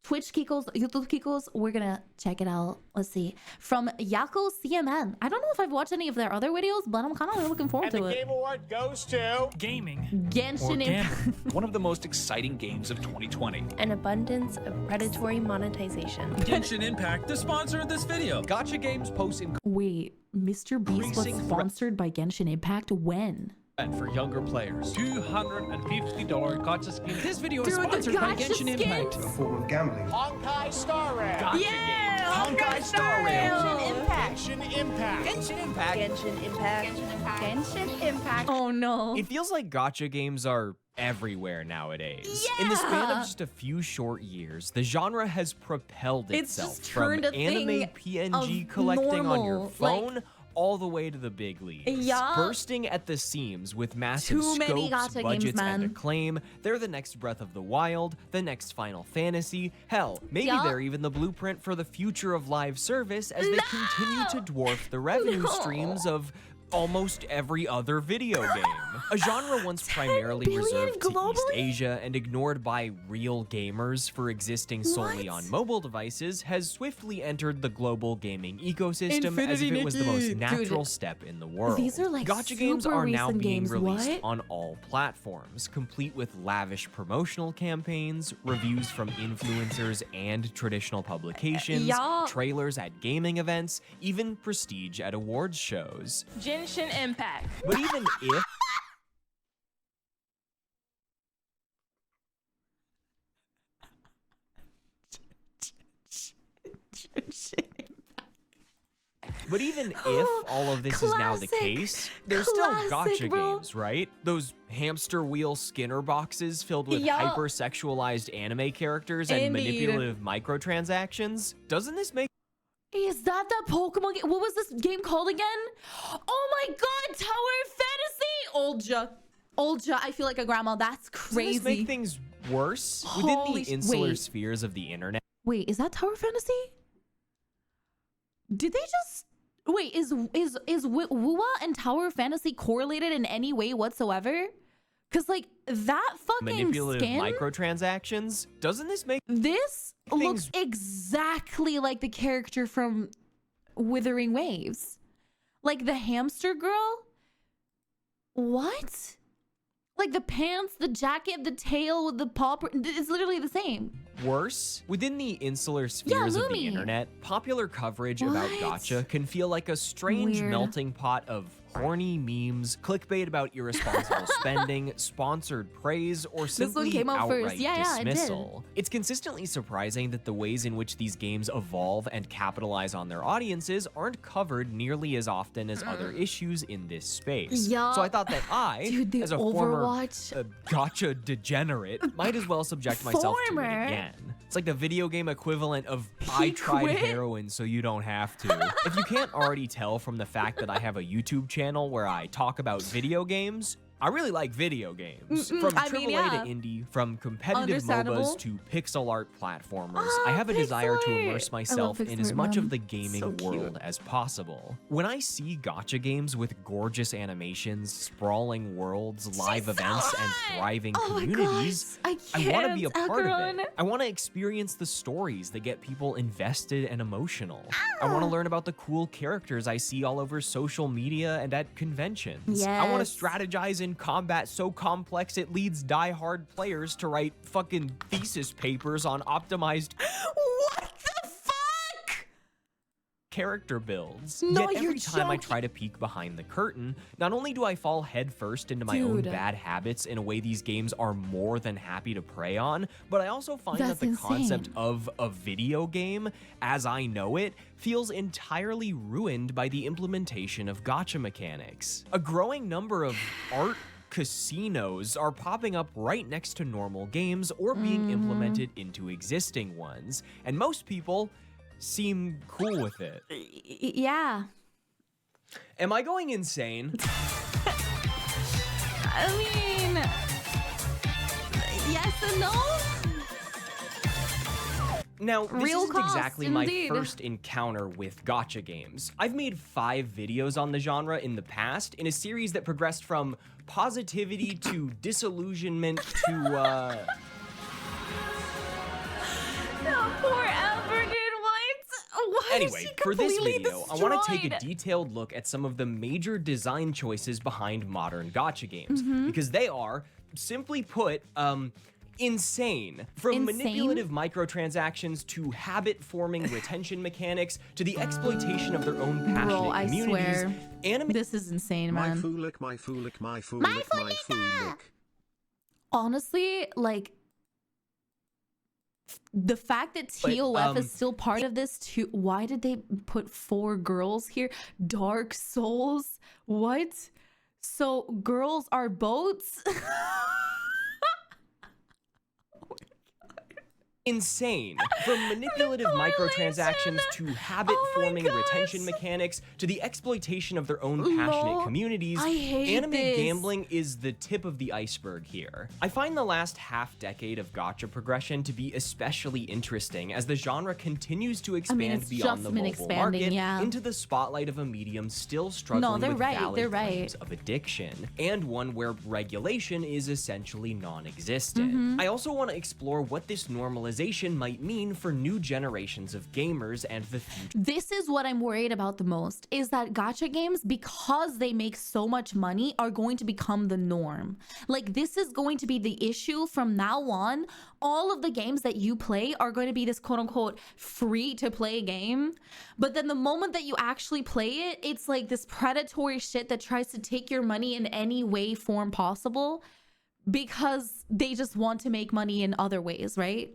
Twitch Kikos, YouTube Kikos, we're gonna check it out. Let's see. From Yako CMN. I don't know if I've watched any of their other videos, but I'm kind of looking forward to it. And the Game Award goes to... Gaming. Genshin Impact. One of the most exciting games of 2020. An abundance of predatory monetization. Genshin Impact, the sponsor of this video. Gacha games post Wait, Mr. Beast was sponsored by Genshin Impact? When? for younger players. $250 gacha skin. This video is sponsored by Genshin Impact. A form of gambling. Honkai Star Rail. Gacha Yeah, games. Honkai Star Rail. Genshin Impact. Genshin Impact. Genshin Impact. Genshin Impact. Genshin Impact. Oh no. It feels like gacha games are everywhere nowadays. In the span of just a few short years, the genre has propelled itself just from turned a anime thing PNG of collecting on your normal, phone all the way to the big leagues. Yeah. Bursting at the seams with massive Too many scopes, gacha budgets, games, man. and acclaim. They're the next Breath of the Wild, the next Final Fantasy. Hell, maybe Yeah. they're even the blueprint for the future of live service as they continue to dwarf the revenue streams of almost every other video game. A genre once primarily billion reserved to East globally? Asia and ignored by real gamers for existing solely What? on mobile devices has swiftly entered the global gaming ecosystem as if Infinity it was the most Nikki. natural Dude, step in the world. these are, like, Gacha games super are now recent being games. released What? on all platforms, complete with lavish promotional campaigns, reviews from influencers and traditional publications, Yeah. trailers at gaming events, even prestige at awards shows. Genshin Impact. But even if But even if all of this is now the Classic. case, there's still Classic, gacha bro. games, right? Those hamster wheel Skinner boxes filled with Yeah. hyper-sexualized anime characters and Indeed. manipulative microtransactions. Doesn't this make Is that Pokemon game? What was this game called again? Oh my god, Tower Fantasy! Olja, I feel like a grandma. That's doesn't this crazy. make things worse? Within Holy the insular wait. spheres of the internet, Wait, is that Tower Fantasy? Did they just wait? Is Wuwa and Tower Fantasy correlated in any way whatsoever? Cause like that fucking manipulative skin, microtransactions, doesn't this make this looks things- exactly like the character from Withering Waves, like the hamster girl. What? Like the pants, the jacket, the tail with the paw print. It's literally the same. worse? Within the insular spheres of the Lumi. internet, popular coverage about What? gacha can feel like a strange Weird. melting pot of horny memes, clickbait about irresponsible spending, sponsored praise, or one simply came out first. outright Yeah, it did. dismissal. It's consistently surprising that the ways in which these games evolve and capitalize on their audiences aren't covered nearly as often as other issues in this space. Yeah. So I thought that I, Dude, the as a former Overwatch. gacha degenerate, might as well subject myself to it Former. again. It's like the video game equivalent of I tried quit? heroin so you don't have to. If you can't already tell from the fact that I have a YouTube channel where I talk about video games, I really like video games. From I AAA mean, yeah. to indie, from competitive Understandable. MOBAs to pixel art platformers, Ah, I have a desire to pixel art. immerse I myself love in pixel as art, much man. of the gaming So cute. world as possible. When I see gacha games with gorgeous animations, sprawling worlds, live events, and thriving Oh my communities, gosh, I want to be a can't, part of Acheron. it. I want to experience the stories that get people invested and emotional. I want to learn about the cool characters I see all over social media and at conventions. I want Yes. to strategize in combat so complex it leads die-hard players to write fucking thesis papers on optimized What the fuck? character builds. No, Yet you're every time I joking. try to peek behind the curtain, not only do I fall headfirst into my own Dude. bad habits in a way these games are more than happy to prey on, but I also find That's that the insane. concept of a video game, as I know it, feels entirely ruined by the implementation of gacha mechanics. A growing number of art casinos are popping up right next to normal games or being implemented into existing ones, and most people seem cool with it. Yeah. Am I going insane? I mean, yes and no. Now, this Real isn't cost, exactly indeed. my first encounter with gacha games. I've made 5 videos on the genre in the past in a series that progressed from positivity to disillusionment to, No, Anyway, for this completely video, I want to take a destroyed. detailed look at some of the major design choices behind modern gacha games, Mm-hmm. because they are, simply put, insane. From Insane? manipulative microtransactions to habit-forming retention mechanics to the exploitation of their own passionate Bro, I communities, swear. anime This is insane, My man. foolick, my foolick, my foolick, my foolick. Honestly, like the fact that TOF is still part of this too. Why did they put 4 girls here? Dark Souls? What? So girls are boats? insane. From manipulative microtransactions to habit-forming retention mechanics to the exploitation of their own passionate Lol. communities, I hate anime this. gambling is the tip of the iceberg here. I find the last half-decade of gacha progression to be especially interesting as the genre continues to expand it's beyond just the been mobile expanding, market yeah. into the spotlight of a medium still struggling they're with right, valid they're right. claims of addiction, and one where regulation is essentially non-existent. Mm-hmm. I also want to explore what this normalization might mean for new generations of gamers and the future. This is what I'm worried about the most, is that gacha games, because they make so much money, are going to become the norm. Like, this is going to be the issue from now on. All of the games that you play are going to be this quote-unquote free to play game, but then the moment that you actually play it, it's like this predatory shit that tries to take your money in any way, form possible, because they just want to make money in other ways, right?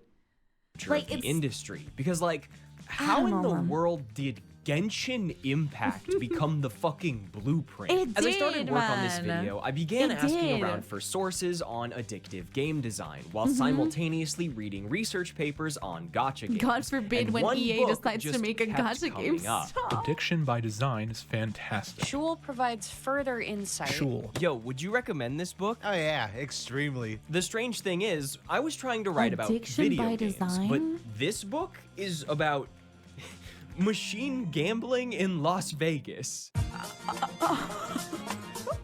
Like, Of the it's- industry, because like how in don't the know, man. world did Genshin Impact become the fucking blueprint? It As I started did, work on this man. video, I began It asking did. around for sources on addictive game design while Mm-hmm. simultaneously reading research papers on gacha games. God forbid And when one EA book decides to just make a kept gacha game. coming up. Stop. Addiction by design is fantastic. Shul provides further insight. Shul. Yo, would you recommend this book? Oh yeah, extremely. The strange thing is, I was trying to write about Addiction video by games, but design? this book is about machine gambling in Las Vegas.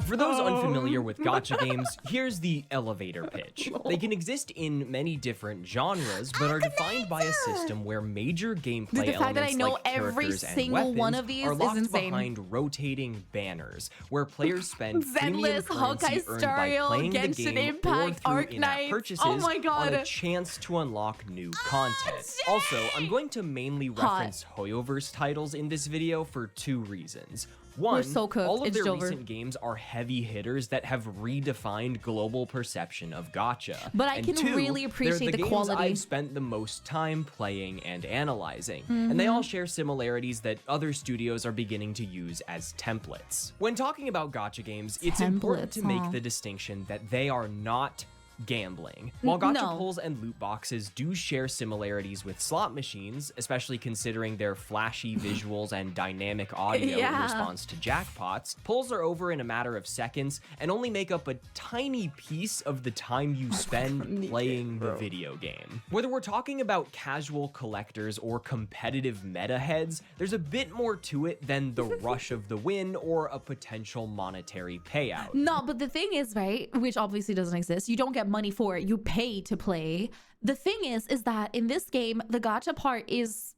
For those unfamiliar with gacha games, here's the elevator pitch. They can exist in many different genres, but are defined by a system where major gameplay The fact that I elements know like every characters and single weapons one of these are is locked insane. behind rotating banners, where players spend premium Zenless, Hawkeye currency earned by Style, playing the Genshin game or Impact, through Arc in-app Knights. purchases Oh my God. on a chance to unlock new content. Also, I'm going to mainly Hot. reference Hoyoverse titles in this video for 2 reasons. One, so cooked. all of It's their over. recent games are heavy hitters that have redefined global perception of gacha. But I And can 2, really they're appreciate the games quality. I've spent the most time playing and analyzing, and they all share similarities that other studios are beginning to use as templates. When talking about gacha games, it's important to Templates, make huh? the distinction that they are not gambling. While gacha no. pulls and loot boxes do share similarities with slot machines, especially considering their flashy visuals and dynamic audio in Yeah. response to jackpots, pulls are over in a matter of seconds and only make up a tiny piece of the time you spend playing the video game. Whether we're talking about casual collectors or competitive meta heads, there's a bit more to it than the rush of the win or a potential monetary payout. No, but the thing is, right, which obviously doesn't exist, you don't get money for it, you pay to play. The thing is that in this game, the gacha part is,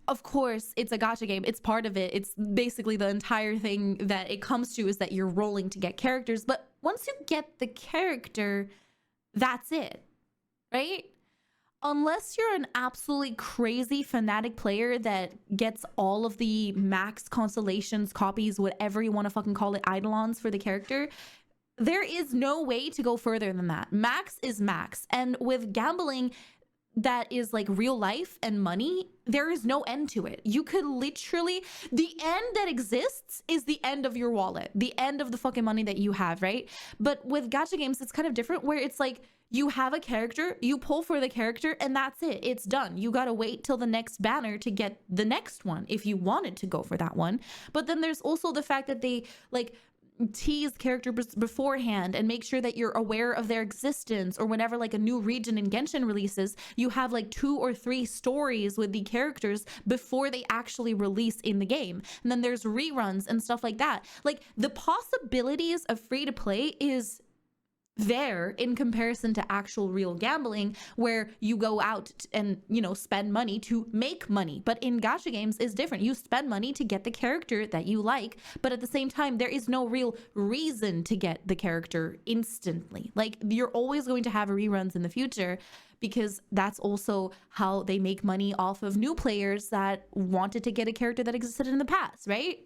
of course, it's a gacha game. It's part of it. It's basically the entire thing that it comes to is that you're rolling to get characters. But once you get the character, that's it, right? Unless you're an absolutely crazy fanatic player that gets all of the max constellations, copies, whatever you want to fucking call it, eidolons for the character, there is no way to go further than that. Max is max. And with gambling that is like real life and money, there is no end to it. You could literally, the end that exists is the end of your wallet, the end of the fucking money that you have, right? But with gacha games, it's kind of different where it's like, you have a character, you pull for the character, and that's it. It's done. You gotta wait till the next banner to get the next one if you wanted to go for that one. But then there's also the fact that they like tease characters beforehand and make sure that you're aware of their existence, or whenever like a new region in Genshin releases, you have like 2 or 3 stories with the characters before they actually release in the game. And then there's reruns and stuff like that. Like, the possibilities of free to play is there in comparison to actual real gambling where you go out and, you know, spend money to make money. But in gacha games is different. You spend money to get the character that you like, but at the same time there is no real reason to get the character instantly. Like, you're always going to have reruns in the future, because that's also how they make money off of new players that wanted to get a character that existed in the past, right?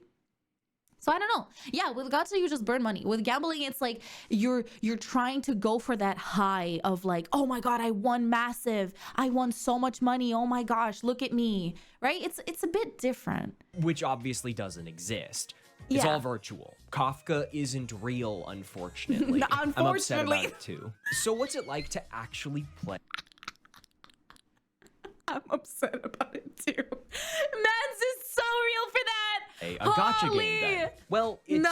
So I don't know. Yeah, with gacha you just burn money. With gambling, it's like you're trying to go for that high of like, oh my god, I won massive. I won so much money. Oh my gosh, look at me. Right? It's a bit different. Which obviously doesn't exist. It's all virtual. Kafka isn't real, unfortunately. I'm upset about it too. So what's it like to actually play? I'm upset about it too. Mans is so real for that. A gacha game then? Well, it's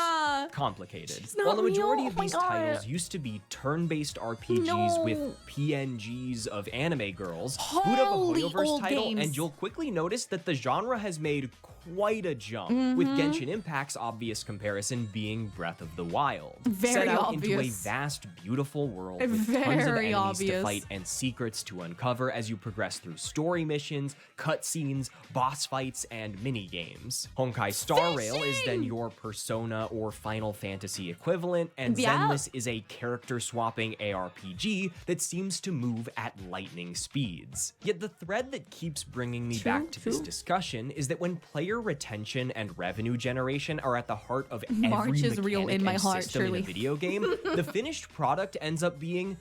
complicated. While the majority of these titles used to be turn-based RPGs with PNGs of anime girls, boot up a Hoyoverse title and you'll quickly notice that the genre has made quite a jump, with Genshin Impact's obvious comparison being Breath of the Wild. Set out into a vast, beautiful world with tons of enemies to fight and secrets to uncover as you progress through story missions, cutscenes, boss fights, and mini-games. Honkai Star Rail is then your Persona or Final Fantasy equivalent, and Zenless is a character-swapping ARPG that seems to move at lightning speeds. Yet the thread that keeps bringing me back to this discussion is that when player retention and revenue generation are at the heart of every mechanic and system in a video game, the finished product ends up being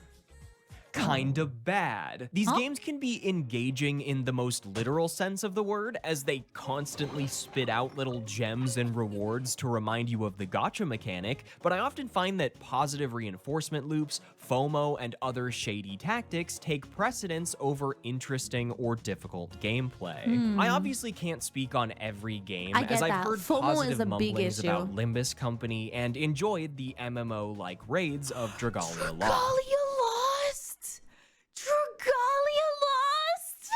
kind of bad. These games can be engaging in the most literal sense of the word, as they constantly spit out little gems and rewards to remind you of the gacha mechanic, but I often find that positive reinforcement loops, FOMO, and other shady tactics take precedence over interesting or difficult gameplay. I obviously can't speak on every game, as I've heard positive mumblings about Limbus Company and enjoyed the MMO-like raids of Dragalia Lost. Dragalia Lost!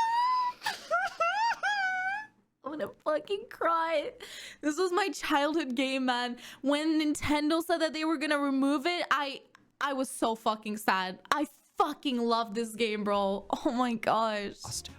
I'm gonna fucking cry. This was my childhood game, man. When Nintendo said that they were gonna remove it, I was so fucking sad. I fucking love this game, bro. Oh my gosh.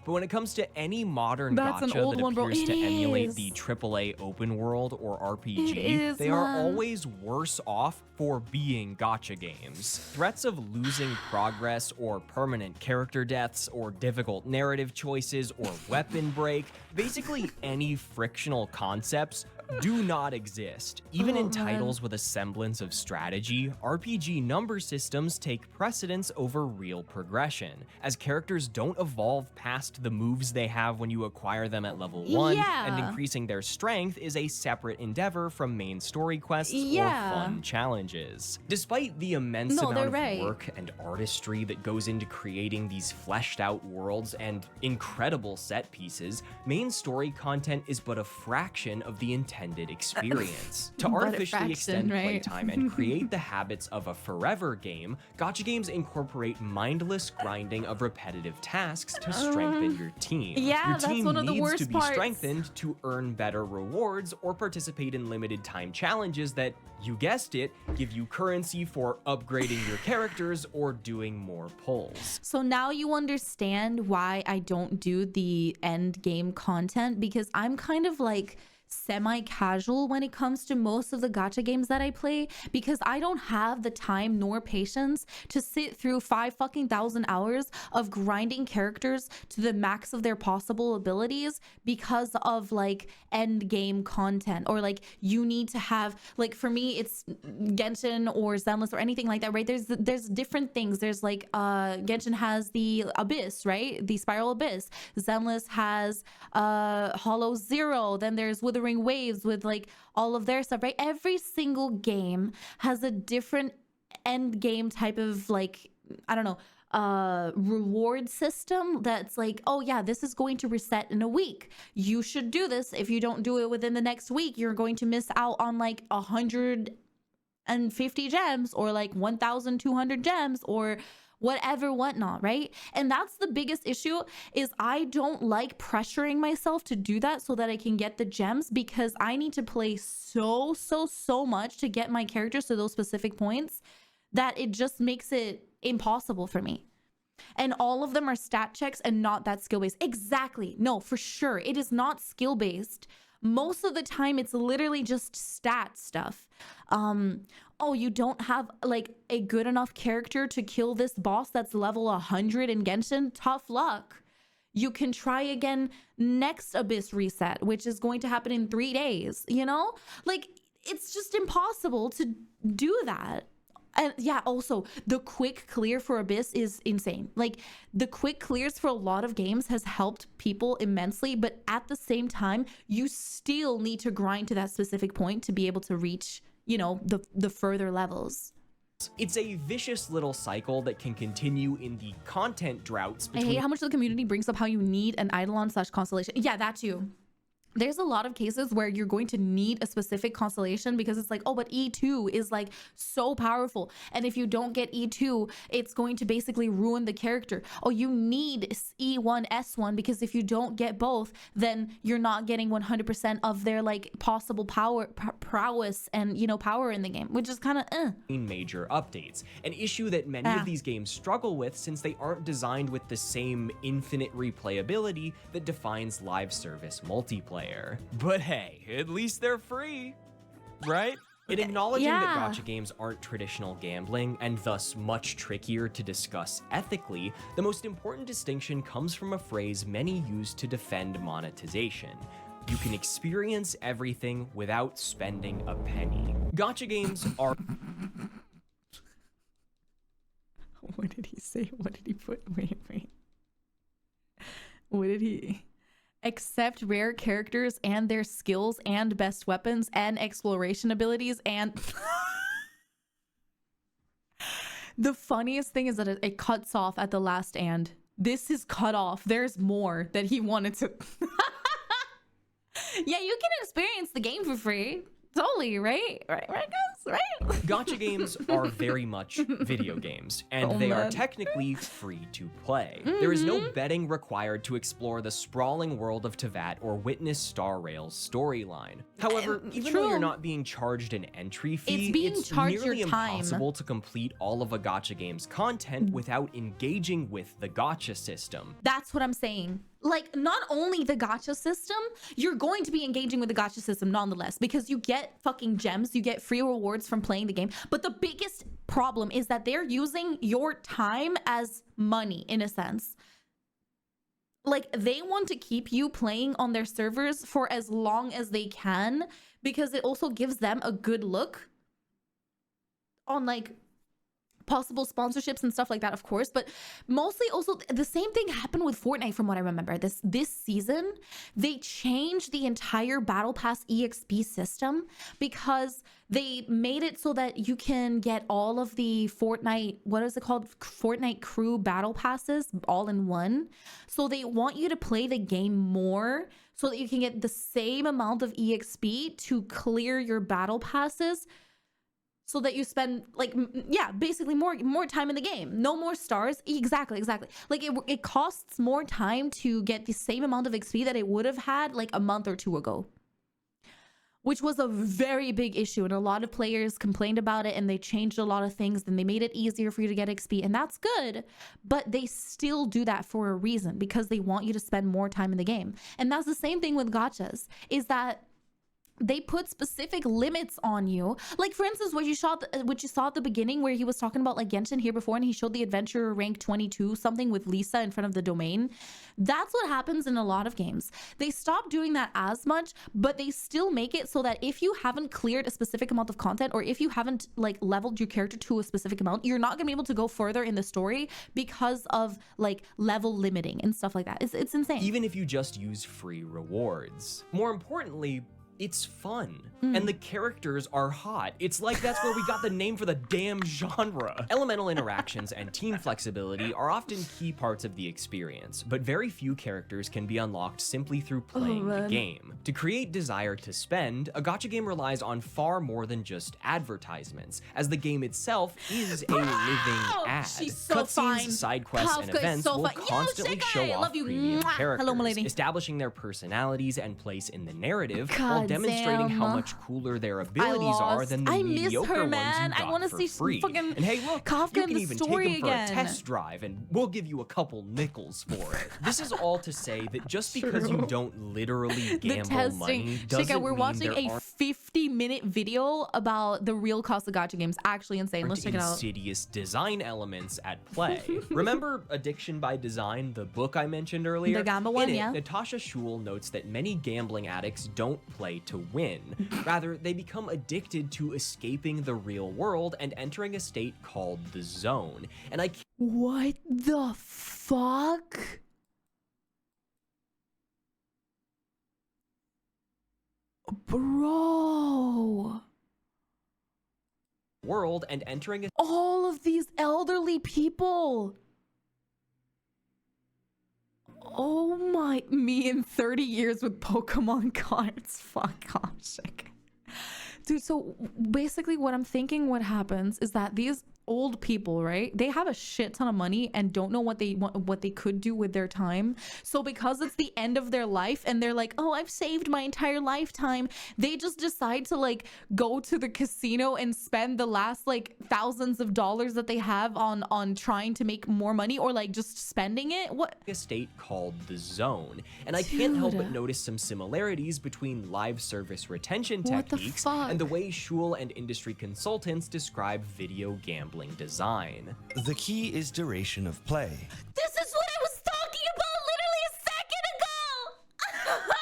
But when it comes to any modern gacha that appears to emulate the AAA open world or RPG, they are always worse off for being gacha games. Threats of losing progress or permanent character deaths or difficult narrative choices or weapon break, basically any frictional concepts, do not exist. Even in titles with a semblance of strategy, RPG number systems take precedence over real progression, as characters don't evolve past the moves they have when you acquire them at level 1, and increasing their strength is a separate endeavor from main story quests or fun challenges. Despite the immense amount of work and artistry that goes into creating these fleshed out worlds and incredible set pieces, main story content is but a fraction of the intended experience. To artificially extend playtime and create the habits of a forever game, gacha games incorporate mindless grinding of repetitive tasks to strengthen your team. Your team needs to be strengthened to earn better rewards or participate in limited time challenges that, you guessed it, give you currency for upgrading your characters or doing more pulls. So now you understand why I don't do the end game content, because I'm kind of like semi-casual when it comes to most of the gacha games that I play, because I don't have the time nor patience to sit through 5,000 hours of grinding characters to the max of their possible abilities because of like end game content, or like you need to have, like for me it's Genshin or Zenless or anything like that, right? There's different things. There's like Genshin has the Abyss, right? The Spiral Abyss. Zenless has Hollow Zero. Then there's Withering Waves with like all of their stuff, right? Every single game has a different end game type of like, I don't know, reward system that's like, oh yeah, this is going to reset in a week. You should do this. If you don't do it within the next week, you're going to miss out on like 150 gems or like 1,200 gems or whatever, whatnot, right? And that's the biggest issue, is I don't like pressuring myself to do that so that I can get the gems, because I need to play so much to get my characters to those specific points that it just makes it impossible for me. And all of them are stat checks and not that skill based. Exactly. No, for sure. It is not skill based. Most of the time, it's literally just stat stuff. Oh, you don't have like a good enough character to kill this boss that's level 100 in Genshin? Tough luck. You can try again next Abyss reset, which is going to happen in 3 days, you know? Like, it's just impossible to do that. And yeah, also the quick clear for Abyss is insane. Like the quick clears for a lot of games has helped people immensely, but at the same time, you still need to grind to that specific point to be able to reach, you know, the further levels. It's a vicious little cycle that can continue in the content droughts I hate how much the community brings up how you need an Eidolon/constellation. Yeah, that too. There's a lot of cases where you're going to need a specific constellation because it's like, oh, but E2 is like so powerful. And if you don't get E2, it's going to basically ruin the character. Oh, you need E1, S1 because if you don't get both, then you're not getting 100% of their like possible prowess and, you know, power in the game, which is kind of major updates. An issue that many of these games struggle with since they aren't designed with the same infinite replayability that defines live service multiplayer. But hey, at least they're free, right? In acknowledging that gacha games aren't traditional gambling and thus much trickier to discuss ethically, the most important distinction comes from a phrase many use to defend monetization. You can experience everything without spending a penny. Gacha games are... What did he say? What did he put? Wait. What did he... Accept rare characters and their skills and best weapons and exploration abilities and... The funniest thing is that it cuts off at the last and. This is cut off. There's more that he wanted to... Yeah, you can experience the game for free. Totally, right? Right, guys? Right? Gacha games are very much video games, and they are technically free to play. There is no betting required to explore the sprawling world of Tevat or witness Star Rail's storyline. However, even though you're not being charged an entry fee, it's nearly impossible to complete all of a gacha game's content without engaging with the gacha system. That's what I'm saying. Like, not only the gacha system, you're going to be engaging with the gacha system nonetheless, because you get fucking gems, you get free rewards from playing the game. But the biggest problem is that they're using your time as money, in a sense. Like, they want to keep you playing on their servers for as long as they can, because it also gives them a good look on, like, possible sponsorships and stuff like that, of course, but mostly also the same thing happened with Fortnite from what I remember. This season, they changed the entire Battle Pass EXP system because they made it so that you can get all of the Fortnite, what is it called? Fortnite crew battle passes all in one. So they want you to play the game more so that you can get the same amount of EXP to clear your battle passes, so that you spend, like, yeah, basically more time in the game. No more stars. Exactly. Like, it costs more time to get the same amount of XP that it would have had, like, a month or two ago. Which was a very big issue, and a lot of players complained about it, and they changed a lot of things, and they made it easier for you to get XP, and that's good. But they still do that for a reason, because they want you to spend more time in the game. And that's the same thing with gachas, is that they put specific limits on you. Like, for instance, what you saw at the beginning where he was talking about, like, Genshin here before, and he showed the adventurer rank 22 something with Lisa in front of the domain. That's what happens in a lot of games. They stop doing that as much, but they still make it so that if you haven't cleared a specific amount of content, or if you haven't, like, leveled your character to a specific amount, you're not gonna be able to go further in the story because of, like, level limiting and stuff like that. It's insane. Even if you just use free rewards. More importantly, it's fun, and the characters are hot. It's like that's where we got the name for the damn genre. Elemental interactions and team flexibility are often key parts of the experience, but very few characters can be unlocked simply through playing the game. To create desire to spend, a gacha game relies on far more than just advertisements, as the game itself is a living ad. She's so fine. Side quests, and events will constantly show off premium characters, Hello, my lady. establishing their personalities and place in the narrative, God demonstrating how damn. much cooler their abilities are than the I miss mediocre her, ones man. you I got want to for see free. fucking And hey, look, Kafka you in can the even story take them for again. a test drive, and we'll give you a couple nickels for it. This is all to say that just because you don't literally The gamble testing. money doesn't Check out, we're mean watching there a 50-minute video about the real cost of gacha games. Actually insane. Let's check it out. Insidious design elements at play. Remember Addiction by Design, the book I mentioned earlier? The Gamba one, In it, yeah. Natasha Schul notes that many gambling addicts don't play to win. Rather, they become addicted to escaping the real world and entering a state called the zone. And I What the fuck? Bro. world and entering a All of these elderly people. Oh my, me in 30 years with Pokemon cards. Fuck off, shit. Dude, so basically what I'm thinking what happens is that these old people, right? They have a shit ton of money and don't know what they want, what they could do with their time. So because it's the end of their life and they're like, oh, I've saved my entire lifetime, they just decide to like go to the casino and spend the last like thousands of dollars that they have on trying to make more money, or like just spending it. What? a state called the zone. And I can't help but Dude. notice some similarities between live service retention What the techniques fuck? and the way Schul and industry consultants describe video gambling design. The key is duration of play. This is what I was talking about literally a second ago.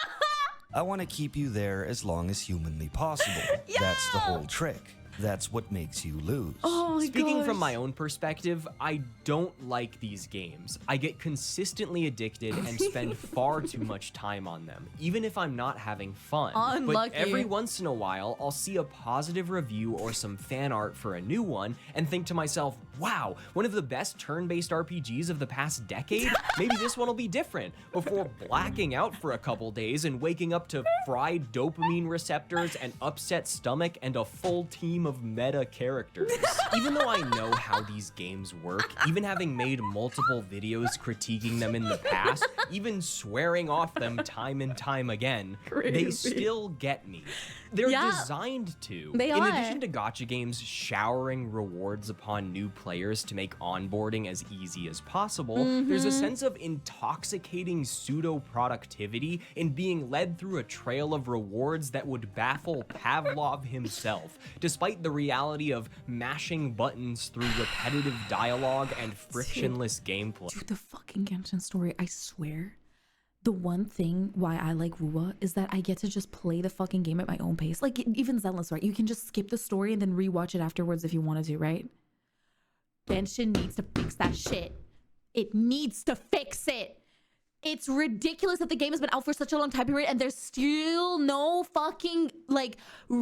I want to keep you there as long as humanly possible. That's the whole trick. That's what makes you lose. Oh my Speaking from gosh. my own perspective, I don't like these games. I get consistently addicted and spend far too much time on them, even if I'm not having fun. Unlucky. But every once in a while, I'll see a positive review or some fan art for a new one and think to myself, wow, one of the best turn-based RPGs of the past decade? Maybe this one will be different, before blacking out for a couple days and waking up to fried dopamine receptors, an upset stomach, and a full team of meta characters. Even though I know how these games work, even having made multiple videos critiquing them in the past, even swearing off them time and time again, they still get me. They're Yeah. designed to. They In are. addition to gacha games showering rewards upon new players to make onboarding as easy as possible, there's a sense of intoxicating pseudo-productivity in being led through a trail of rewards that would baffle Pavlov himself, despite the reality of mashing buttons through repetitive dialogue and frictionless gameplay. Dude, the fucking Genshin story, I swear. The one thing why I like WoWA is that I get to just play the fucking game at my own pace. Like, even Zenless, right? You can just skip the story and then rewatch it afterwards if you wanted to, right? Genshin needs to fix that shit. It needs to fix it. It's ridiculous that the game has been out for such a long time period and there's still no fucking, like, I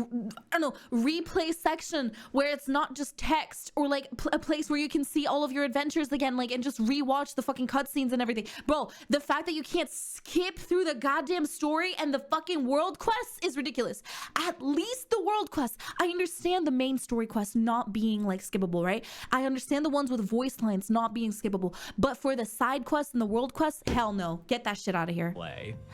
don't know, replay section where it's not just text or like a place where you can see all of your adventures again, like, and just rewatch the fucking cutscenes and everything. Bro, the fact that you can't skip through the goddamn story and the fucking world quests is ridiculous. At least the world quests. I understand the main story quests not being like skippable, right? I understand the ones with voice lines not being skippable, but for the side quests and the world quests, hell no. Get that shit out of here.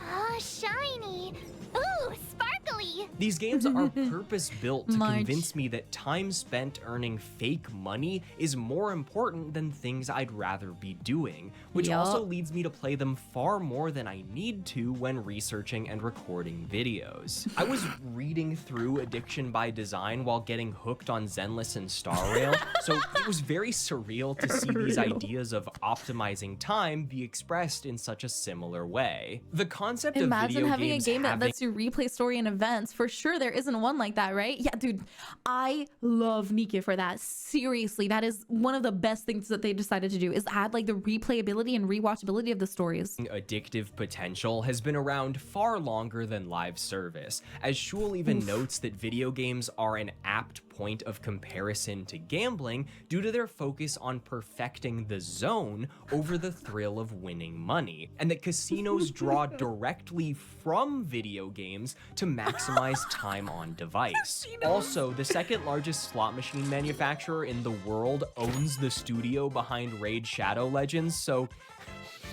Ah, shiny. Ooh, sparkly. These games are purpose-built to March. convince me that time spent earning fake money is more important than things I'd rather be doing, which Yup. also leads me to play them far more than I need to when researching and recording videos. I was reading through Addiction by Design while getting hooked on Zenless and Star Rail, so it was very surreal to see these ideas of optimizing time be expressed in such a similar way. The concept of Imagine video having a games game that having lets you replay story and events. For sure, there isn't one like that, right? Yeah, dude, I love Nika for that. Seriously, that is one of the best things that they decided to do, is add like the replayability and rewatchability of the stories. addictive potential has been around far longer than live service, as Schul even notes that video games are an apt point of comparison to gambling due to their focus on perfecting the zone over the thrill of winning money, and that casinos draw directly from video games to maximize time on device. Also, the second largest slot machine manufacturer in the world owns the studio behind Raid Shadow Legends, so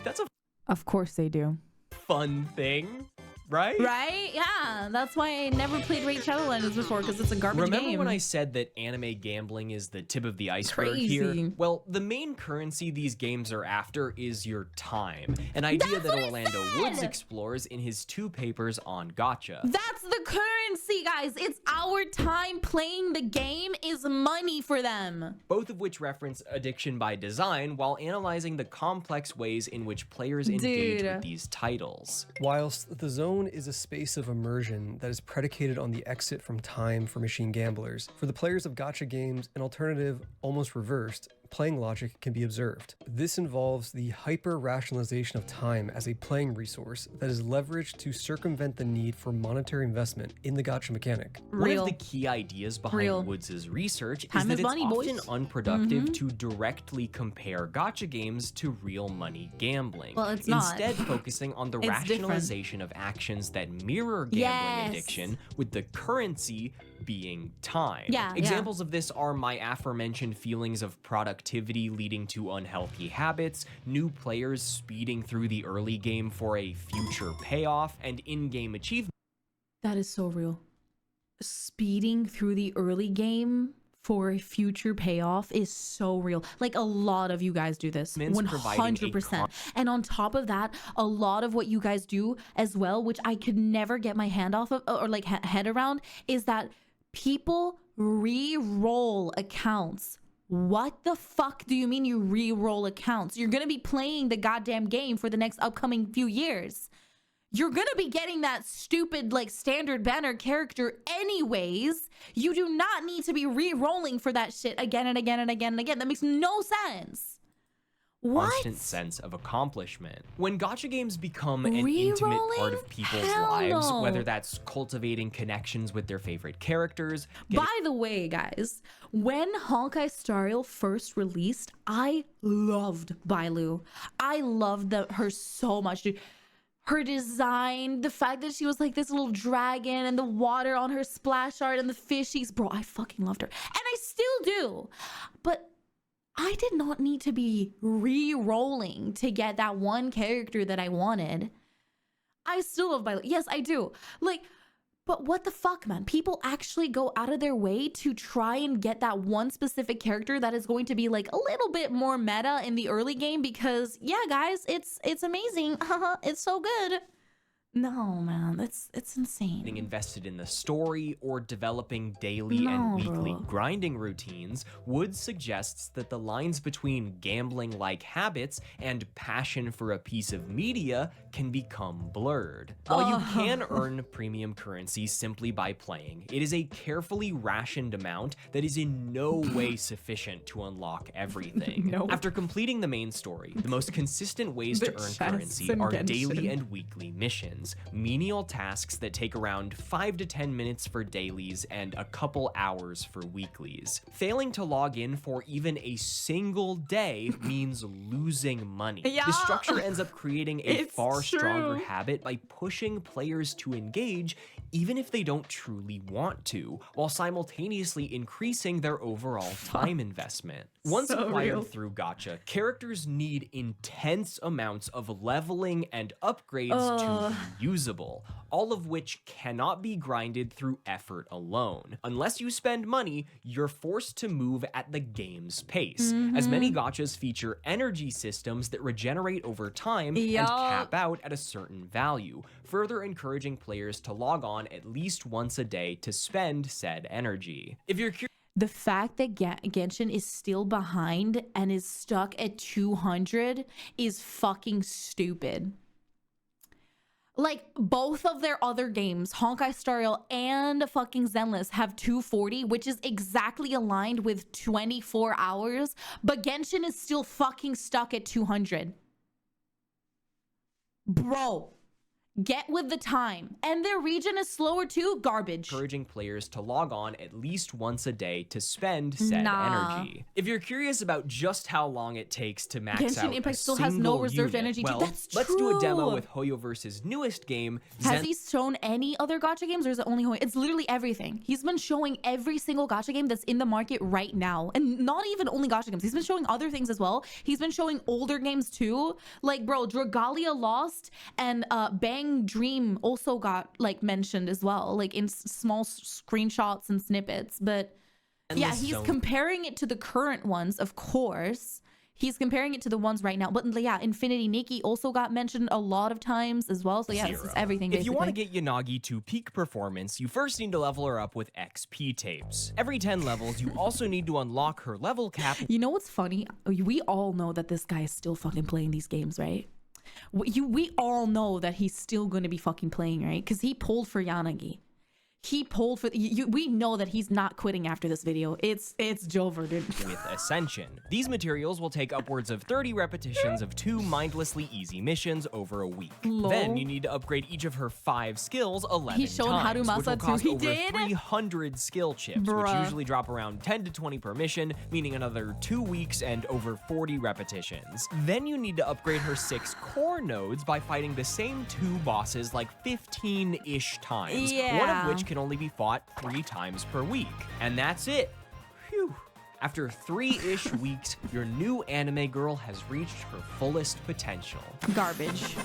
that's a Of course they do. fun thing. Right? Right? Yeah, that's why I never played Raid Shadowlands before, because it's a garbage Remember game. when I said that anime gambling is the tip of the iceberg here? Crazy. Well, the main currency these games are after is your time, an idea that Orlando Woods explores in his 2 papers on Gacha. That's the currency, guys. It's our time playing the game is money for them. Both of which reference addiction by design while analyzing the complex ways in which players engage with these titles. Whilst the zone is a space of immersion that is predicated on the exit from time for machine gamblers, for the players of gacha games, an alternative, almost reversed, playing logic can be observed. This involves the hyper-rationalization of time as a playing resource that is leveraged to circumvent the need for monetary investment in the gacha mechanic. One of the key ideas behind Woods' research is that it's often unproductive to directly compare gacha games to real money gambling. Well, it's Instead, focusing on the rationalization of actions that mirror gambling addiction, with the currency being time. Examples of this are my aforementioned feelings of productivity leading to unhealthy habits, new players speeding through the early game for a future payoff, and in-game achievement. That is so real. Speeding through the early game for a future payoff is so real. Like, a lot of you guys do this, 100%. And on top of that, a lot of what you guys do as well, which I could never get my hand off of or like head around, is that people re-roll accounts. What the fuck do you mean you re-roll accounts? You're gonna be playing the goddamn game for the next upcoming few years. You're gonna be getting that stupid like standard banner character anyways. You do not need to be re-rolling for that shit again and again and again and again. That makes no sense. Constant sense of accomplishment. When gacha games become an intimate part of people's lives, whether that's cultivating connections with their favorite characters. By the way, guys, when Honkai Star Rail first released, I loved Bailu. I loved her so much, dude. Her design, the fact that she was like this little dragon and the water on her splash art and the fishies, bro, I fucking loved her. And I still do. But I did not need to be re-rolling to get that one character that I wanted. I still love Bailu. Yes, I do. Like, but what the fuck, man? People actually go out of their way to try and get that one specific character that is going to be like a little bit more meta in the early game because, yeah, guys, it's amazing. It's so good. No, man, it's insane. Being invested in the story or developing daily and weekly grinding routines, Woods suggests that the lines between gambling-like habits and passion for a piece of media can become blurred. While you can earn premium currency simply by playing, it is a carefully rationed amount that is in no way sufficient to unlock everything. After completing the main story, the most consistent ways to earn currency are daily and weekly missions. Menial tasks that take around 5 to 10 minutes for dailies and a couple hours for weeklies. Failing to log in for even a single day means losing money. The structure ends up creating a far stronger habit by pushing players to engage even if they don't truly want to, while simultaneously increasing their overall time investment. Once acquired through gacha, characters need intense amounts of leveling and upgrades to be usable, all of which cannot be grinded through effort alone. Unless you spend money, you're forced to move at the game's pace, as many gachas feature energy systems that regenerate over time and cap out at a certain value, further encouraging players to log on at least once a day to spend said energy. If you're curious, the fact that Genshin is still behind and is stuck at 200 is fucking stupid. Like, both of their other games, Honkai Star Rail and fucking Zenless, have 240, which is exactly aligned with 24 hours, but Genshin is still fucking stuck at 200. Bro, get with the time. And their region is slower too. Garbage. Encouraging players to log on at least once a day to spend said energy. If you're curious about just how long it takes to max Genshin out Impact a still has no single reserved unit, energy. well, That's true. let's do a demo with Hoyo versus newest game. Has he shown any other gacha games, or is it only Hoyo? It's literally everything. He's been showing every single gacha game that's in the market right now. And not even only gacha games. He's been showing other things as well. He's been showing older games too. Like, bro, Dragalia Lost and Bang Bang Dream also got like mentioned as well, like in small screenshots and snippets. But yeah, he's comparing it to the current ones, of course. He's comparing it to the ones right now. But yeah, Infinity Nikki also got mentioned a lot of times as well. So yeah, it's everything basically. If you want to get Yanagi to peak performance, you first need to level her up with XP tapes. Every 10 levels, you also need to unlock her level cap. You know what's funny? We all know that this guy is still fucking playing these games, right? We all know that he's still going to be fucking playing, right? Because he pulled for Yanagi. He pulled for we know that he's not quitting after this video. It's Jover, dude. With Ascension. These materials will take upwards of 30 repetitions of 2 mindlessly easy missions over a week. Lol. Then you need to upgrade each of her 5 skills 11 He's showing times, Harumasa which will cost too. He over did? 300 skill chips, which Bruh. usually drop around 10 to 20 per mission, meaning another 2 weeks and over 40 repetitions. Then you need to upgrade her 6 core nodes by fighting the same 2 bosses like 15-ish times, one of which can only be fought 3 times per week. And that's it. Phew. After 3-ish weeks, your new anime girl has reached her fullest potential. Garbage.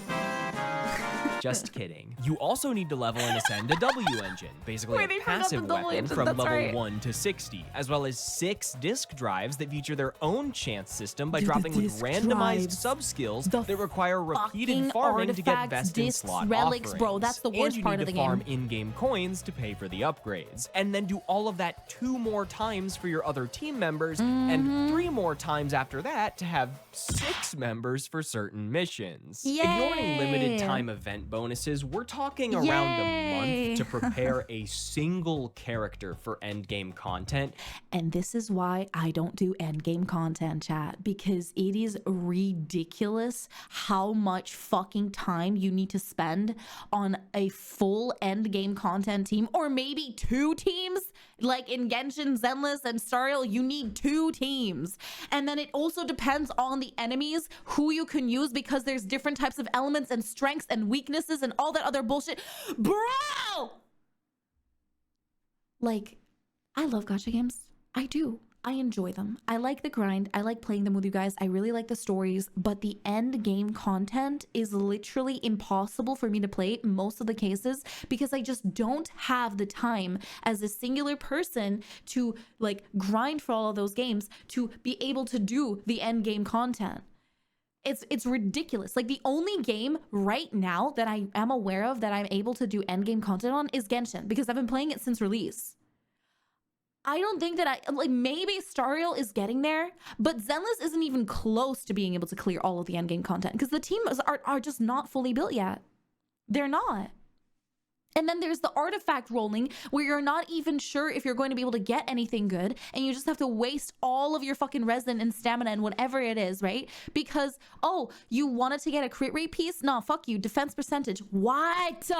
Just kidding. You also need to level and ascend a W engine, basically Wait, a they forgot passive the double weapon engine, from that's level right. 1 to 60, as well as 6 disc drives that feature their own chance system by Dude, the dropping with disc randomized drives. sub-skills The that require repeated fucking farming to get artifacts, best in discs, slot relics, offerings. bro, that's the worst and part you of need the to farm game. in-game coins to pay for the upgrades. And then do all of that 2 more times for your other team members, and 3 more times after that to have 6 members for certain missions. Ignoring limited time event bonuses, we're talking around a month to prepare a single character for endgame content. And this is why I don't do endgame content, chat, because it is ridiculous how much fucking time you need to spend on a full endgame content team, or maybe 2 teams. Like in Genshin, Zenless, and Stariel, you need 2 teams. And then it also depends on the enemies, who you can use, because there's different types of elements and strengths and weaknesses and all that other bullshit. Bro! Like, I love gacha games. I do. I enjoy them. I like the grind. I like playing them with you guys. I really like the stories, but the end game content is literally impossible for me to play most of the cases because I just don't have the time as a singular person to like grind for all of those games to be able to do the end game content. It's ridiculous. Like the only game right now that I am aware of that I'm able to do end game content on is Genshin because I've been playing it since release. I don't think that like maybe Stariel is getting there, but Zenless isn't even close to being able to clear all of the endgame content because the teams are just not fully built yet. They're not. And then there's the artifact rolling where you're not even sure if you're going to be able to get anything good and you just have to waste all of your fucking resin and stamina and whatever it is, right? Because, oh, you wanted to get a crit rate piece? No, fuck you. Defense percentage. What?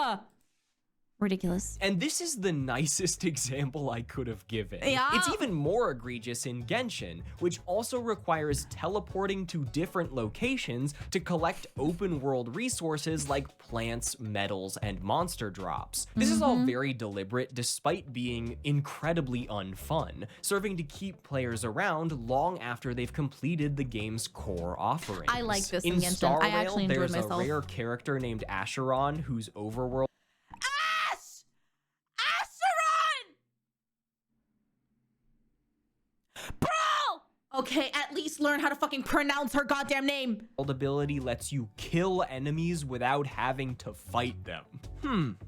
Ridiculous. And this is the nicest example I could have given. Yeah. It's even more egregious in Genshin, which also requires teleporting to different locations to collect open world resources like plants, metals, and monster drops. This is all very deliberate despite being incredibly unfun, serving to keep players around long after they've completed the game's core offerings. I like this in Genshin. Star I Rail, actually enjoyed there's myself. a rare character named Acheron whose overworld Okay, at least learn how to fucking pronounce her goddamn name. ability lets you kill enemies without having to fight them.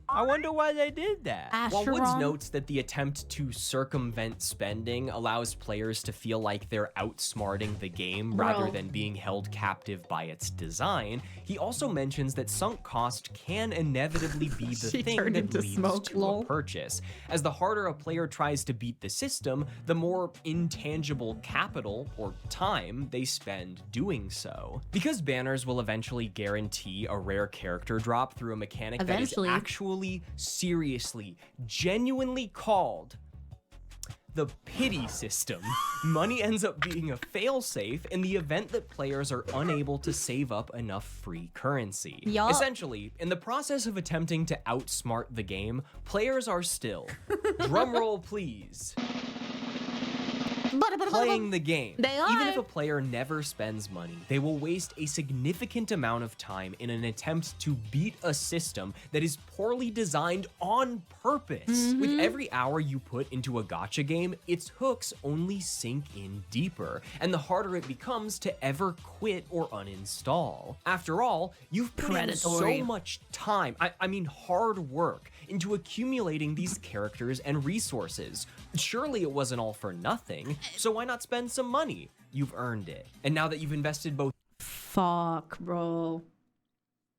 I wonder why they did that. While Woods Acheron? notes that the attempt to circumvent spending allows players to feel like they're outsmarting the game rather than being held captive by its design, he also mentions that sunk cost can inevitably be the thing turned that into leads smoke, to lol. a purchase. As the harder a player tries to beat the system, the more intangible capital or time they spend doing so. Because banners will eventually guarantee a rare character drop through a mechanic that is actually, seriously, genuinely called the pity system, money ends up being a failsafe in the event that players are unable to save up enough free currency. Yup. Essentially, in the process of attempting to outsmart the game, players are still, drumroll please, playing the game. They Even are. if a player never spends money, they will waste a significant amount of time in an attempt to beat a system that is poorly designed on purpose. With every hour you put into a gacha game, its hooks only sink in deeper, and the harder it becomes to ever quit or uninstall. After all, you've put in so much time, I mean hard work, into accumulating these characters and resources. Surely it wasn't all for nothing, so why not spend some money? You've earned it. And now that you've invested both Fuck, bro.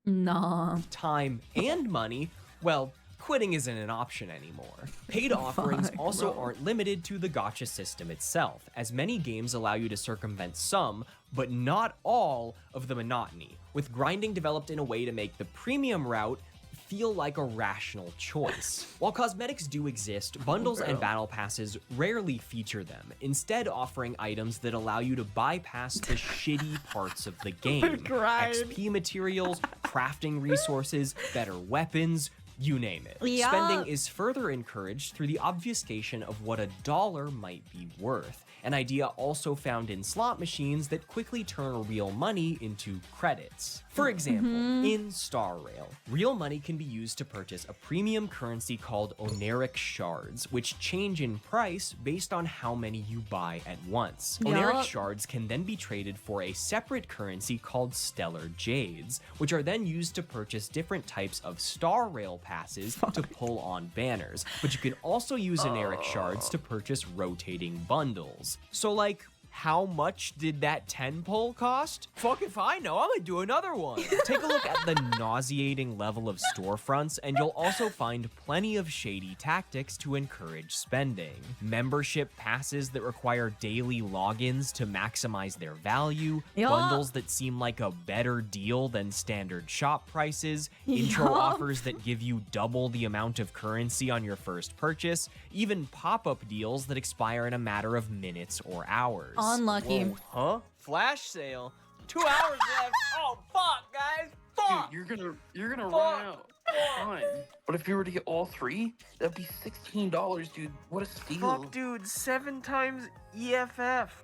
Nah. time and money, well, quitting isn't an option anymore. Paid offerings also aren't limited to the gacha system itself, as many games allow you to circumvent some, but not all, of the monotony, with grinding developed in a way to make the premium route feel like a rational choice. While cosmetics do exist, bundles and battle passes rarely feature them, instead offering items that allow you to bypass the shitty parts of the game. XP materials, crafting resources, better weapons, you name it. Yeah. Spending is further encouraged through the obfuscation of what a dollar might be worth, an idea also found in slot machines that quickly turn real money into credits. For example, in Star Rail, real money can be used to purchase a premium currency called Oneric Shards, which change in price based on how many you buy at once. Oneric Shards can then be traded for a separate currency called Stellar Jades, which are then used to purchase different types of Star Rail passes to pull on banners, but you can also use Oneric Shards to purchase rotating bundles. So like, how much did that 10 pull cost? Fuck if I know, I'm gonna do another one. Take a look at the nauseating level of storefronts, and you'll also find plenty of shady tactics to encourage spending. Membership passes that require daily logins to maximize their value, bundles that seem like a better deal than standard shop prices, intro offers that give you double the amount of currency on your first purchase, even pop-up deals that expire in a matter of minutes or hours. Unlucky. Whoa, huh? Flash sale? 2 hours left. Oh, fuck, guys. Fuck. Dude, you're gonna run out. Fine. But if you were to get all three, that'd be $16, dude. What a steal. Fuck, dude. 7 times EFF.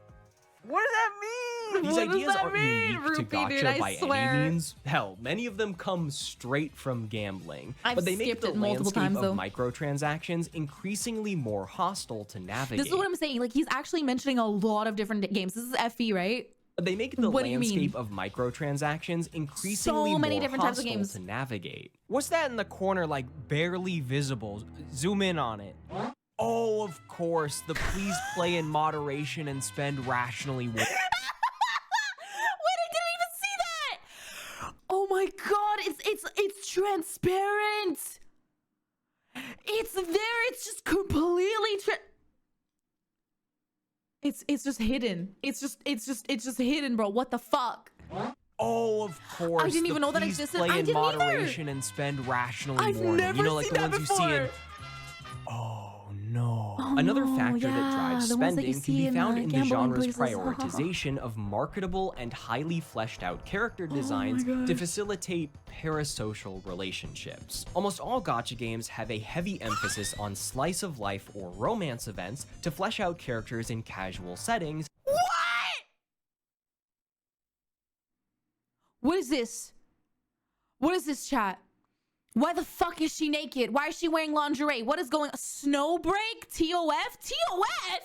What does that mean? These What does ideas that aren't mean, unique to Rupee, gacha dude? I by swear. any means. Hell, many of them come straight from gambling. I've but they make skipped the it multiple landscape times, of though. microtransactions increasingly more hostile to navigate. This is what I'm saying. Like, he's actually mentioning a lot of different games. This is FE, right? They make the What do you mean? landscape of microtransactions increasingly So many more different types of hostile games. to navigate. What's that in the corner, like barely visible? Zoom in on it. Oh, of course, the please play in moderation and spend rationally. Wait, I didn't even see that. Oh my god, it's transparent. It's there. It's just completely it's just hidden. It's just hidden, bro. What the fuck? Oh, of course. I didn't even know that please existed. Play I in didn't either. moderation and spend rationally I've warning. never You know, like seen the that ones you see in. before. Oh no. Oh, Another no, factor that yeah, drives the ones that you spending can see be in, found in the gambling genre's places. prioritization of marketable and highly fleshed out character designs to facilitate parasocial relationships. Almost all gacha games have a heavy emphasis on slice of life or romance events to flesh out characters in casual settings. What is this? What is this, chat? Why the fuck is she naked? Why is she wearing lingerie? What is going on? Snowbreak? TOF? TOF?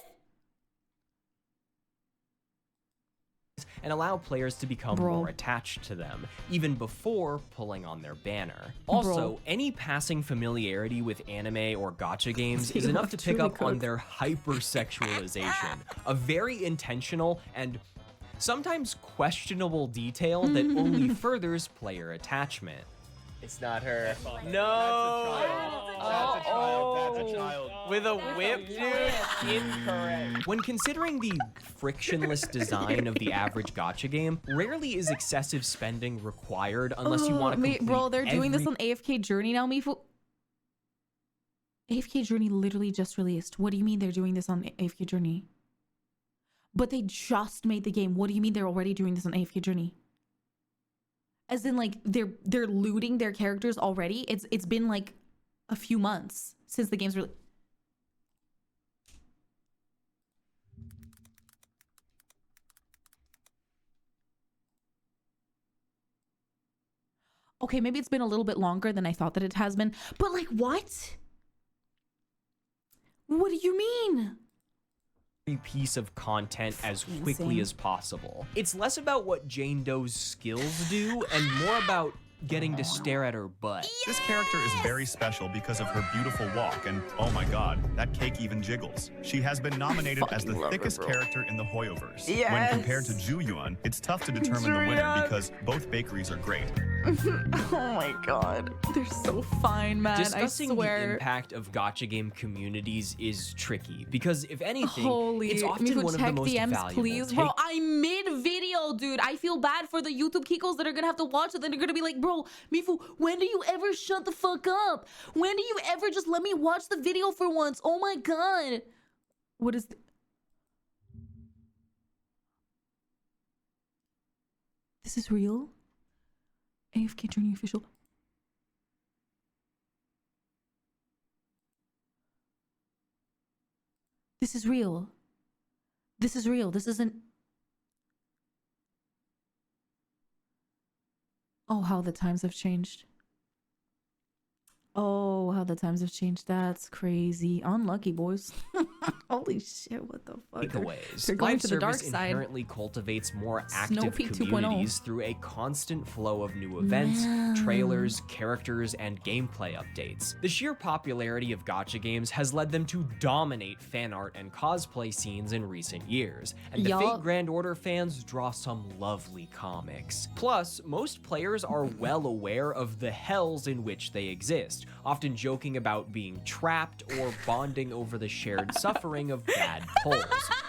And allow players to become more attached to them, even before pulling on their banner. Also, any passing familiarity with anime or gacha games is enough to pick up on their hypersexualization, a very intentional and sometimes questionable detail that only furthers player attachment. It's not her. No! That's a child. That's a child. With a whip, dude? Incorrect. When considering the frictionless design of the average gacha game, rarely is excessive spending required unless you want to complete Bro, they're doing this on AFK Journey now, Mifu. AFK Journey literally just released. What do you mean they're doing this on AFK Journey? But they just made the game. What do you mean they're already doing this on AFK Journey? As in, like, they're looting their characters already? It's been like a few months since the game's really. Okay, maybe it's been a little bit longer than I thought that it has been, but like, what? What do you mean? Piece of content as quickly as possible. It's less about what Jane Doe's skills do and more about getting to stare at her butt. This character is very special because of her beautiful walk, and oh my god, that cake even jiggles. She has been nominated as the thickest character in the Hoyoverse. Yes. When compared to Juyuan, it's tough to determine the winner because both bakeries are great. Oh my god. They're so fine, man. Discussing I swear. the impact of gacha game communities is tricky because if anything, Holy, it's often one of the most DMs, valuable. please. Bro, I'm mid-video, dude. I feel bad for the YouTube Kikos that are gonna have to watch it. Then they're gonna be like, bro, Mifu, when do you ever shut the fuck up? When do you ever just let me watch the video for once? Oh my god. What is this is real? AFK journey official. This is real. This is real. This isn't. Oh, how the times have changed. Oh, how the times have changed. That's crazy. Unlucky, boys. Holy shit, what the fuck? Takeaways. They're going Live to the dark service side. inherently cultivates more active Snow Peak 2.0. communities through a constant flow of new events, trailers, characters, and gameplay updates. The sheer popularity of gacha games has led them to dominate fan art and cosplay scenes in recent years, and the Fate Grand Order fans draw some lovely comics. Plus, most players are well aware of the hells in which they exist, often joking about being trapped or bonding over the shared suffering of bad polls.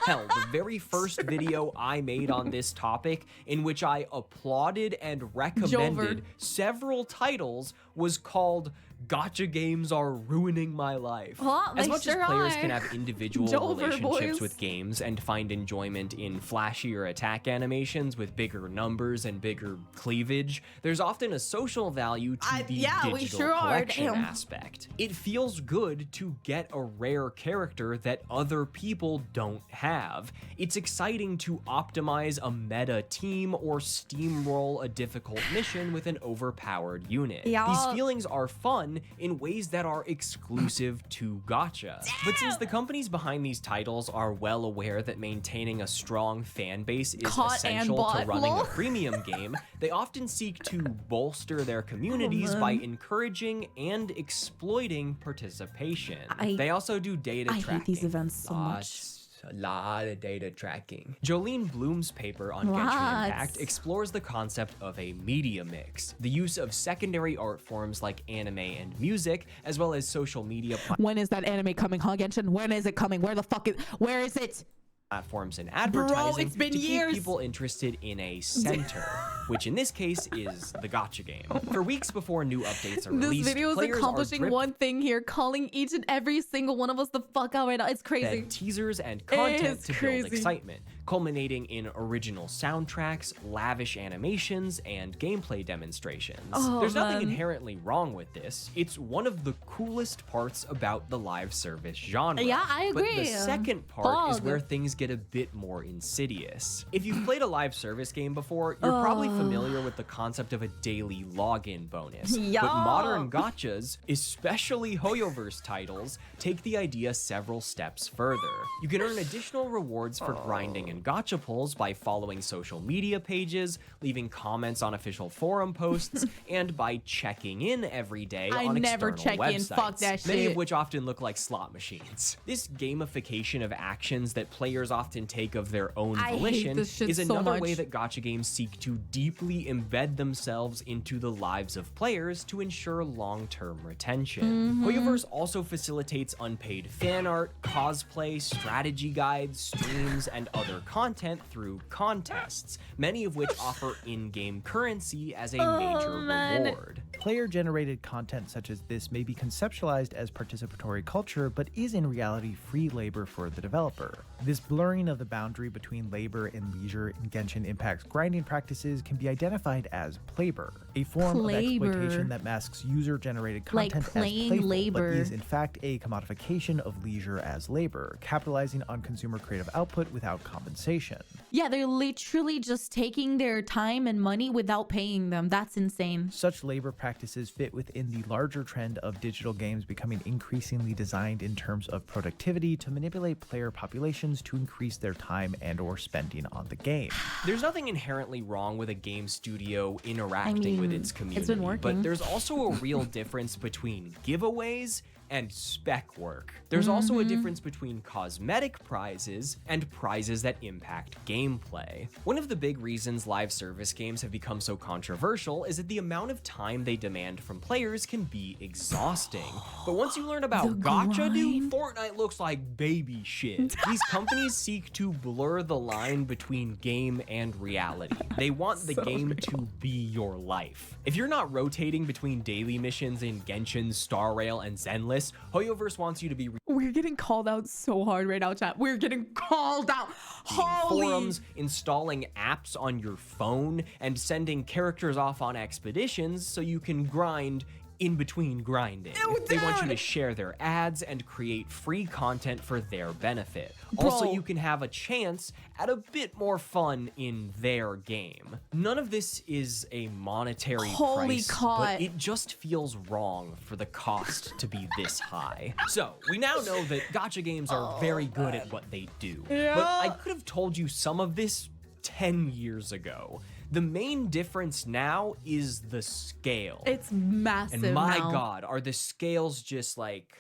Hell, the very first video I made on this topic, in which I applauded and recommended several titles, was called Gacha Games Are Ruining My Life. As much as players can have individual relationships with games and find enjoyment in flashier attack animations with bigger numbers and bigger cleavage, there's often a social value to the digital collection aspect. It feels good to get a rare character that other people don't have. It's exciting to optimize a meta team or steamroll a difficult mission with an overpowered unit. These feelings are fun in ways that are exclusive to gacha. But since the companies behind these titles are well aware that maintaining a strong fan base is essential to running a premium game, they often seek to bolster their communities by encouraging and exploiting participation. They also do data tracking. I hate these events so much. A lot of data tracking. Jolene Bloom's paper on Genshin Impact explores the concept of a media mix, the use of secondary art forms like anime and music, as well as social media When is that anime coming, huh, Genshin? When is it coming? Where is it? Platforms and advertising it's been to years. keep people interested in a center, which in this case is the gacha game. For weeks before new updates are released, This video is players accomplishing one thing here, calling each and every single one of us the fuck out right now. It's crazy. Teasers and content to build excitement, culminating in original soundtracks, lavish animations, and gameplay demonstrations. There's nothing inherently wrong with this. It's one of the coolest parts about the live service genre. Yeah, I agree. But the second part is where things get a bit more insidious. If you've played a live service game before, you're probably familiar with the concept of a daily login bonus. But modern gachas, especially Hoyoverse titles, take the idea several steps further. You can earn additional rewards for grinding and gacha pulls by following social media pages, leaving comments on official forum posts, and by checking in every day on external websites, fuck that shit. many of which often look like slot machines. This gamification of actions that players often take of their own volition is another way that gacha games seek to deeply embed themselves into the lives of players to ensure long-term retention. Hoyoverse also facilitates unpaid fan art, cosplay, strategy guides, streams, and other content through contests, many of which offer in-game currency as a major reward. Player-generated content such as this may be conceptualized as participatory culture, but is in reality free labor for the developer. This blurring of the boundary between labor and leisure in Genshin Impact's grinding practices can be identified as playbur, a form of exploitation that masks user-generated content as playful, but is in fact a commodification of leisure as labor, capitalizing on consumer creative output without compensation. Yeah, they're literally just taking their time and money without paying them. That's insane. Such labor practices fit within the larger trend of digital games becoming increasingly designed in terms of productivity to manipulate player populations to increase their time and/or spending on the game. There's nothing inherently wrong with a game studio interacting with its community, it's been working. but there's also a real difference between giveaways and spec work. There's also a difference between cosmetic prizes and prizes that impact gameplay. One of the big reasons live service games have become so controversial is that the amount of time they demand from players can be exhausting. But once you learn about Gacha, dude, Fortnite looks like baby shit. These companies seek to blur the line between game and reality. They want the game to be your life. If you're not rotating between daily missions in Genshin, Star Rail, and Zenless, Hoyoverse wants you to be We're getting called out so hard right now, chat. We're getting called out. Holy. Forums, installing apps on your phone, and sending characters off on expeditions so you can grind in between grinding. They want you to share their ads and create free content for their benefit. Also, you can have a chance at a bit more fun in their game. None of this is a monetary price, but it just feels wrong for the cost to be this high. So, we now know that gacha games are very good at what they do. But I could have told you some of this 10 years ago. The main difference now is the scale. It's massive. And my God, are the scales just like...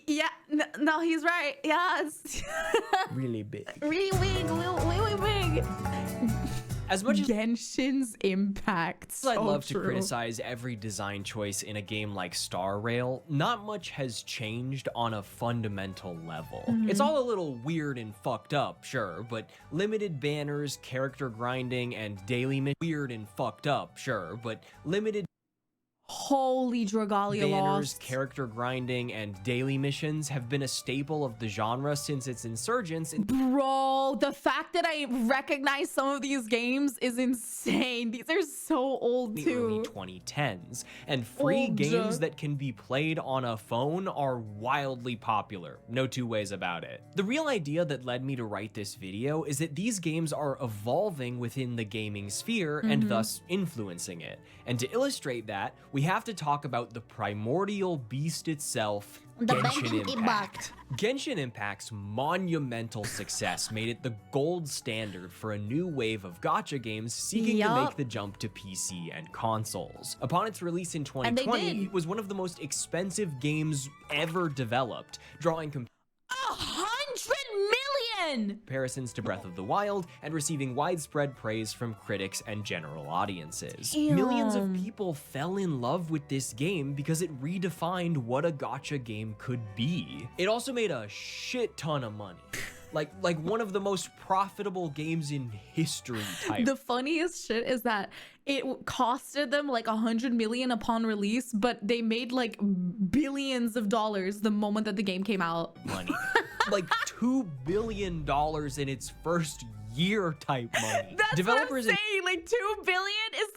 Yeah, no, he's right. Yes. really big. Really big, really big. As much as Genshin's Impact. I'd love to criticize every design choice in a game like Star Rail, not much has changed on a fundamental level. It's all a little weird and fucked up, sure, but limited banners, character grinding, and daily weird and fucked up, sure, but limited Holy Dragalia banners, lost. character grinding, and daily missions have been a staple of the genre since its insurgence. Bro, the fact that I recognize some of these games is insane. These are so old the too. Early 2010s, and free games that can be played on a phone are wildly popular. No two ways about it. The real idea that led me to write this video is that these games are evolving within the gaming sphere and thus influencing it. And to illustrate that, we have to talk about the primordial beast itself, Genshin Impact. Genshin Impact's monumental success made it the gold standard for a new wave of gacha games seeking to make the jump to PC and consoles. Upon its release in 2020, it was one of the most expensive games ever developed, drawing 100 million! comparisons to Breath of the Wild and receiving widespread praise from critics and general audiences. Millions of people fell in love with this game because it redefined what a gacha game could be. It also made a shit ton of money. Like one of the most profitable games in history type. The funniest shit is that it costed them like 100 million upon release, but they made like billions of dollars the moment that the game came out. Money. Like $2 billion in its first year type money. That's developers what I'm saying. Like 2 billion is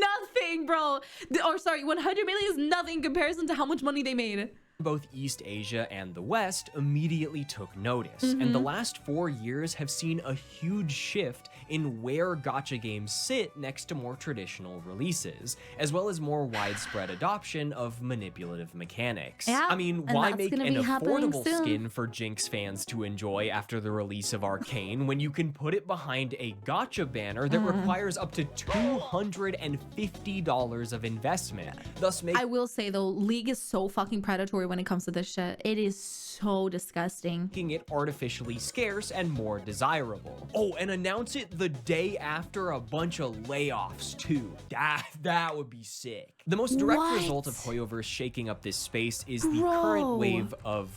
nothing, bro. Or sorry, 100 million is nothing in comparison to how much money they made. Both East Asia and the West immediately took notice, and the last 4 years have seen a huge shift in where gacha games sit next to more traditional releases, as well as more widespread adoption of manipulative mechanics. Yeah, I mean, why make an affordable skin for Jinx fans to enjoy after the release of Arcane when you can put it behind a gacha banner that requires up to $250 of investment, thus making... I will say though, League is so fucking predatory when it comes to this shit. It is so disgusting. Making it artificially scarce and more desirable. Oh, and announce it the day after a bunch of layoffs too. That would be sick. The most direct result of Hoyoverse shaking up this space is the current wave of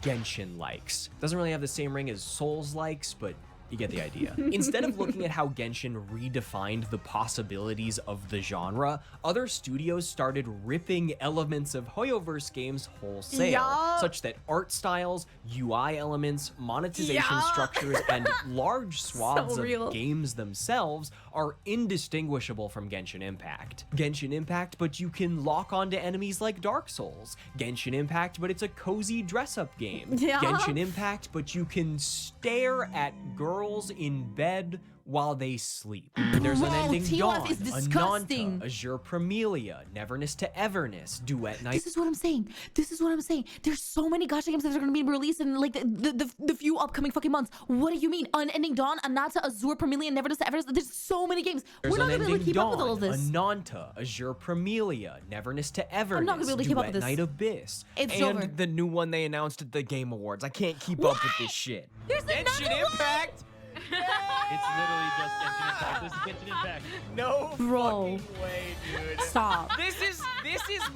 Genshin likes. Doesn't really have the same ring as Souls likes, but You get the idea. Instead of looking at how Genshin redefined the possibilities of the genre, other studios started ripping elements of Hoyoverse games wholesale, such that art styles, UI elements, monetization structures, and large swaths of games themselves are indistinguishable from Genshin Impact. Genshin Impact, but you can lock onto enemies like Dark Souls. Genshin Impact, but it's a cozy dress-up game. Genshin Impact, but you can stare at girls in bed while they sleep. There's an ending dawn, is disgusting. Ananta, Azure Promelia, Neverness to Everness, Duet Night. This is what I'm saying. This is what I'm saying. There's so many gacha games that are going to be released in like the few upcoming fucking months. What do you mean? Unending Dawn, Ananta, Azure Promelia, Neverness to Everness. There's so many games. We're not going to be able to keep up with all of this. Ananta, Azure Promelia, Neverness to Everness, I'm not going to be able to keep up with this. Night Abyss. It's and over. the new one they announced at the Game Awards. I can't keep up with this shit. There's Genshin Impact. It's literally just Genshin Impact. This is Genshin Impact. No Bro. fucking way, dude. Stop. This is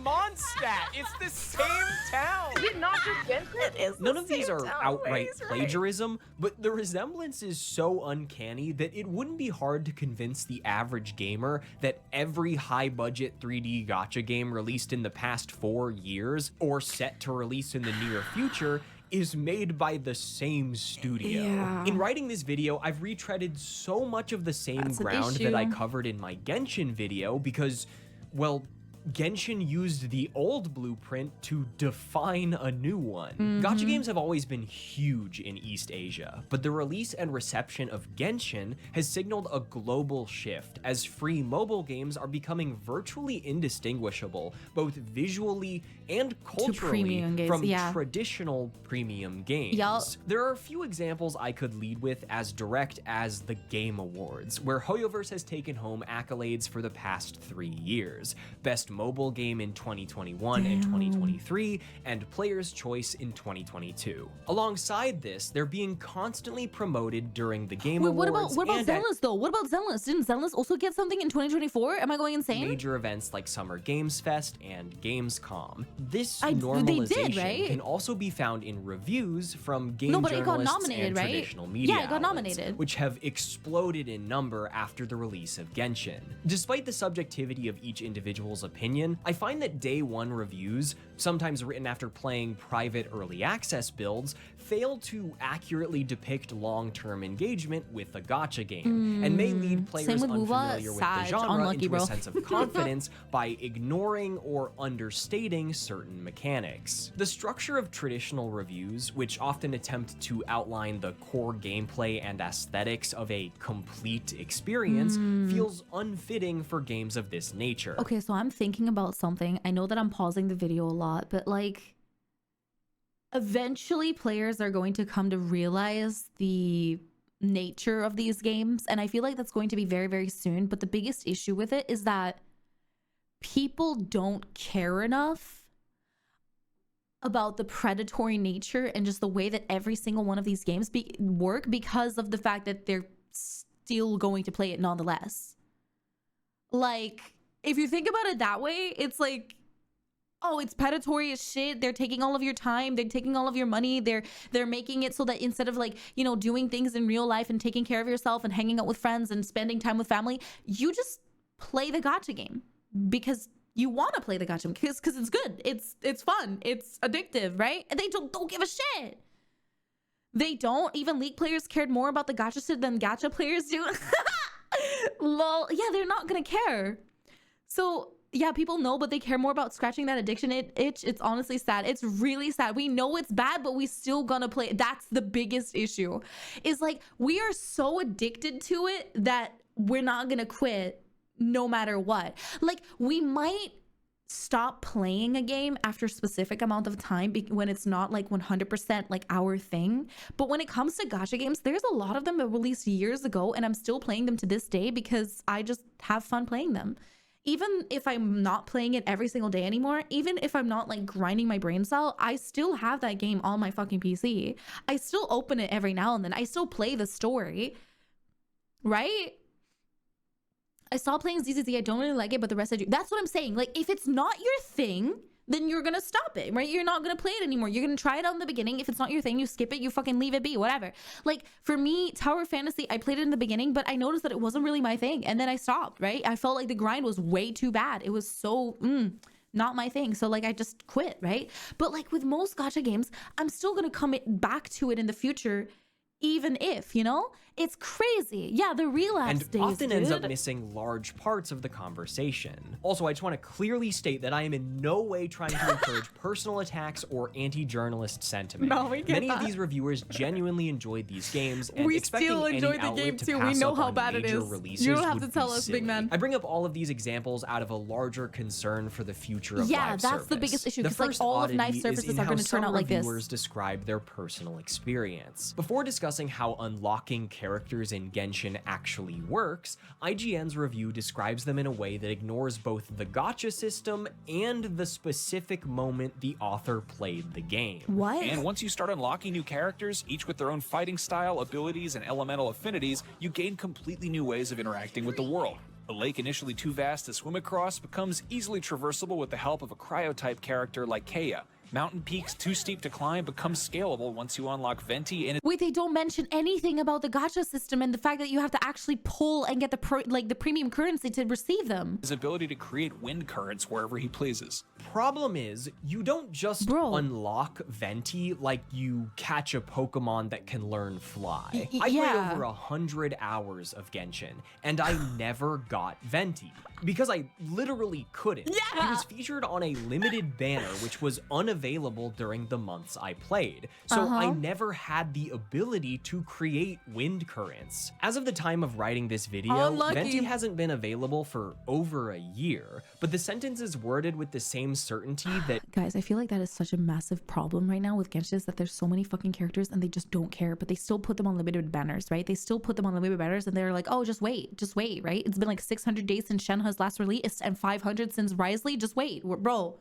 Mondstadt. It's the same town. Is it not just Genshin? None of these are outright plagiarism, but the resemblance is so uncanny that it wouldn't be hard to convince the average gamer that every high-budget 3D gacha game released in the past 4 years, or set to release in the near future, is made by the same studio. In writing this video, I've retreaded so much of the same ground that I covered in my Genshin video because, well, Genshin used the old blueprint to define a new one. Gacha games have always been huge in East Asia, but the release and reception of Genshin has signaled a global shift as free mobile games are becoming virtually indistinguishable, both visually and culturally from traditional premium games. There are a few examples I could lead with as direct as the Game Awards, where Hoyoverse has taken home accolades for the past 3 years. Best mobile game in 2021 and 2023, and Player's Choice in 2022. Alongside this, they're being constantly promoted during the Game Awards. What about Zenless though? What about Zenless? Didn't Zenless also get something in 2024? Am I going insane? Major events like Summer Games Fest and Gamescom. This normalization can also be found in reviews from game journalists and traditional media Yeah, it got nominated. which have exploded in number after the release of Genshin. Despite the subjectivity of each individual's opinion, I find that day one reviews, sometimes written after playing private early access builds, fail to accurately depict long-term engagement with a gacha game, and may lead players unfamiliar with the genre into a sense of confidence by ignoring or understating certain mechanics. The structure of traditional reviews, which often attempt to outline the core gameplay and aesthetics of a complete experience, feels unfitting for games of this nature. Okay, so I'm thinking about something. I know that I'm pausing the video a lot, but like eventually players are going to come to realize the nature of these games, and I feel like that's going to be very, very soon. But the biggest issue with it is that people don't care enough about the predatory nature and just the way that every single one of these games work because of the fact that they're still going to play it nonetheless. Like, if you think about it that way, it's like, oh, it's predatory as shit. They're taking all of your time. They're taking all of your money. They're making it so that instead of like, you know, doing things in real life and taking care of yourself and hanging out with friends and spending time with family, you just play the gacha game because you want to play the gacha game because it's good. It's fun. It's addictive, right? And they don't give a shit. They don't. Even League players cared more about the gacha shit than gacha players do. Lol. Yeah, they're not gonna care. So yeah, people know, but they care more about scratching that addiction itch. It's honestly sad. It's really sad. We know it's bad, but we still gonna play it. That's the biggest issue. Is like, we are so addicted to it that we're not gonna quit no matter what. Like, we might stop playing a game after a specific amount of time when it's not like 100% like our thing. But when it comes to gacha games, there's a lot of them that were released years ago, and I'm still playing them to this day because I just have fun playing them. Even if I'm not playing it every single day anymore, even if I'm not like grinding my brains out, I still have that game on my fucking PC. I still open it every now and then. I still play the story, right? I stopped playing ZZZ. I don't really like it, but the rest I do. That's what I'm saying. Like, if it's not your thing, then you're gonna stop it, right? You're not gonna play it anymore. You're gonna try it out in the beginning. If it's not your thing, you skip it, you fucking leave it be, whatever. Like for me, Tower of Fantasy, I played it in the beginning, but I noticed that it wasn't really my thing, and then I stopped, right? I felt like the grind was way too bad. It was so not my thing, so like I just quit, right? But like with most gacha games, I'm still gonna come back to it in the future, even if, you know, it's crazy. Yeah, the relapse and days, often dude. ends up missing large parts of the conversation. Also, I just want to clearly state that I am in no way trying to encourage personal attacks or anti-journalist sentiment. No, we get Many that. of these reviewers genuinely enjoyed these games, and We expecting still any enjoyed the outlet game to too. We pass know up how on bad it major is. releases You don't have would to tell be us, silly. big man. I bring up all of these examples out of a larger concern for the future of Yeah, live that's the service. biggest issue, The 'cause, like, first all of oddity knife is surfaces in are how gonna turn some out like this. reviewers describe their personal experience. Before discussing how unlocking characters in Genshin actually works, IGN's review describes them in a way that ignores both the gacha system and the specific moment the author played the game. What? And once you start unlocking new characters, each with their own fighting style, abilities, and elemental affinities, you gain completely new ways of interacting with the world. A lake initially too vast to swim across becomes easily traversable with the help of a cryo-type character like Kea. Mountain peaks too steep to climb become scalable once you unlock Venti, and Wait, they don't mention anything about the gacha system and the fact that you have to actually pull and get the premium currency to receive them. his ability to create wind currents wherever he pleases. Problem is, you don't just unlock Venti like you catch a Pokemon that can learn fly. I played yeah. over 100 hours of Genshin, and I never got Venti. Because I literally couldn't. Yeah. He was featured on a limited banner, which was unavailable during the months I played. So I never had the ability to create wind currents. As of the time of writing this video, Unlucky. Venti hasn't been available for over a year, but the sentence is worded with the same certainty that— Guys, I feel like that is such a massive problem right now with Genshin, is that there's so many fucking characters and they just don't care, but they still put them on limited banners, right? They still put them on limited banners and they're like, oh, just wait, right? It's been like 600 days since Shenhe's last release and 500 since Risley. Just wait, bro.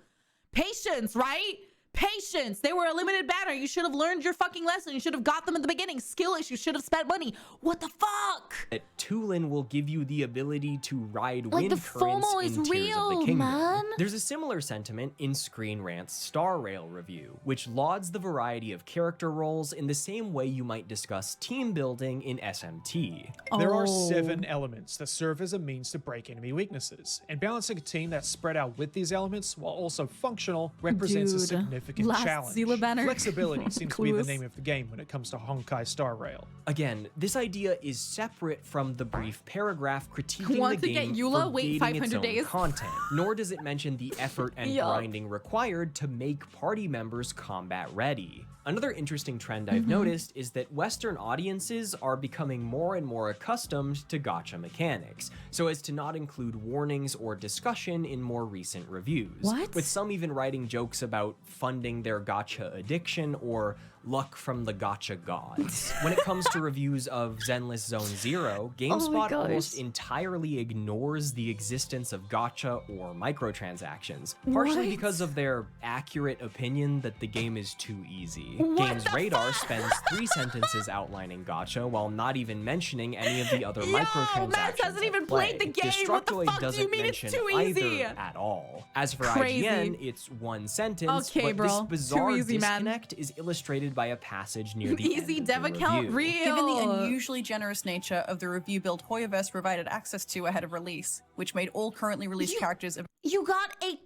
Patience, right? Patience. They were a limited banner. You should have learned your fucking lesson. You should have got them at the beginning. Skill issues. Should have spent money. What the fuck? that Tulin will give you the ability to ride Like, wind the currents FOMO in is Tears of real, the Kingdom. man. There's a similar sentiment in Screen Rant's Star Rail review, which lauds the variety of character roles in the same way you might discuss team building in SMT. There are 7 elements that serve as a means to break enemy weaknesses, and balancing a team that's spread out with these elements while also functional represents a Dude, significant last challenge. Zilla banner. Flexibility seems to be the Clueless. name of the game when it comes to Honkai Star Rail. Again, this idea is separate from the brief paragraph critiquing Want the to get game Eula? for Wait gating 500 its own days. content, nor does it mention the effort and Yup. grinding required to make party members combat ready. Another interesting trend I've Mm-hmm. noticed is that Western audiences are becoming more and more accustomed to gacha mechanics, so as to not include warnings or discussion in more recent reviews. What? With some even writing jokes about funding their gacha addiction or luck from the gacha gods. When it comes to reviews of Zenless Zone Zero, GameSpot gosh. almost entirely ignores the existence of gacha or microtransactions, partially What? because of their accurate opinion that the game is too easy. What Games the Radar spends 3 sentences outlining gacha while not even mentioning any of the other microtransactions. Matt hasn't at even play. played the game. What the Destructoid fuck do doesn't you mean it's mention too easy? either at all. As for Crazy. IGN, it's 1 sentence, Okay, but bro. this Too bizarre easy, man. disconnect is illustrated by a passage near the Easy end dev of the account review. real. Given the unusually generous nature of the review build Hoyoverse provided access to ahead of release, which made all currently released characters You got a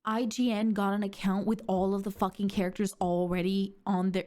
IGN got an account with all of the fucking characters already on their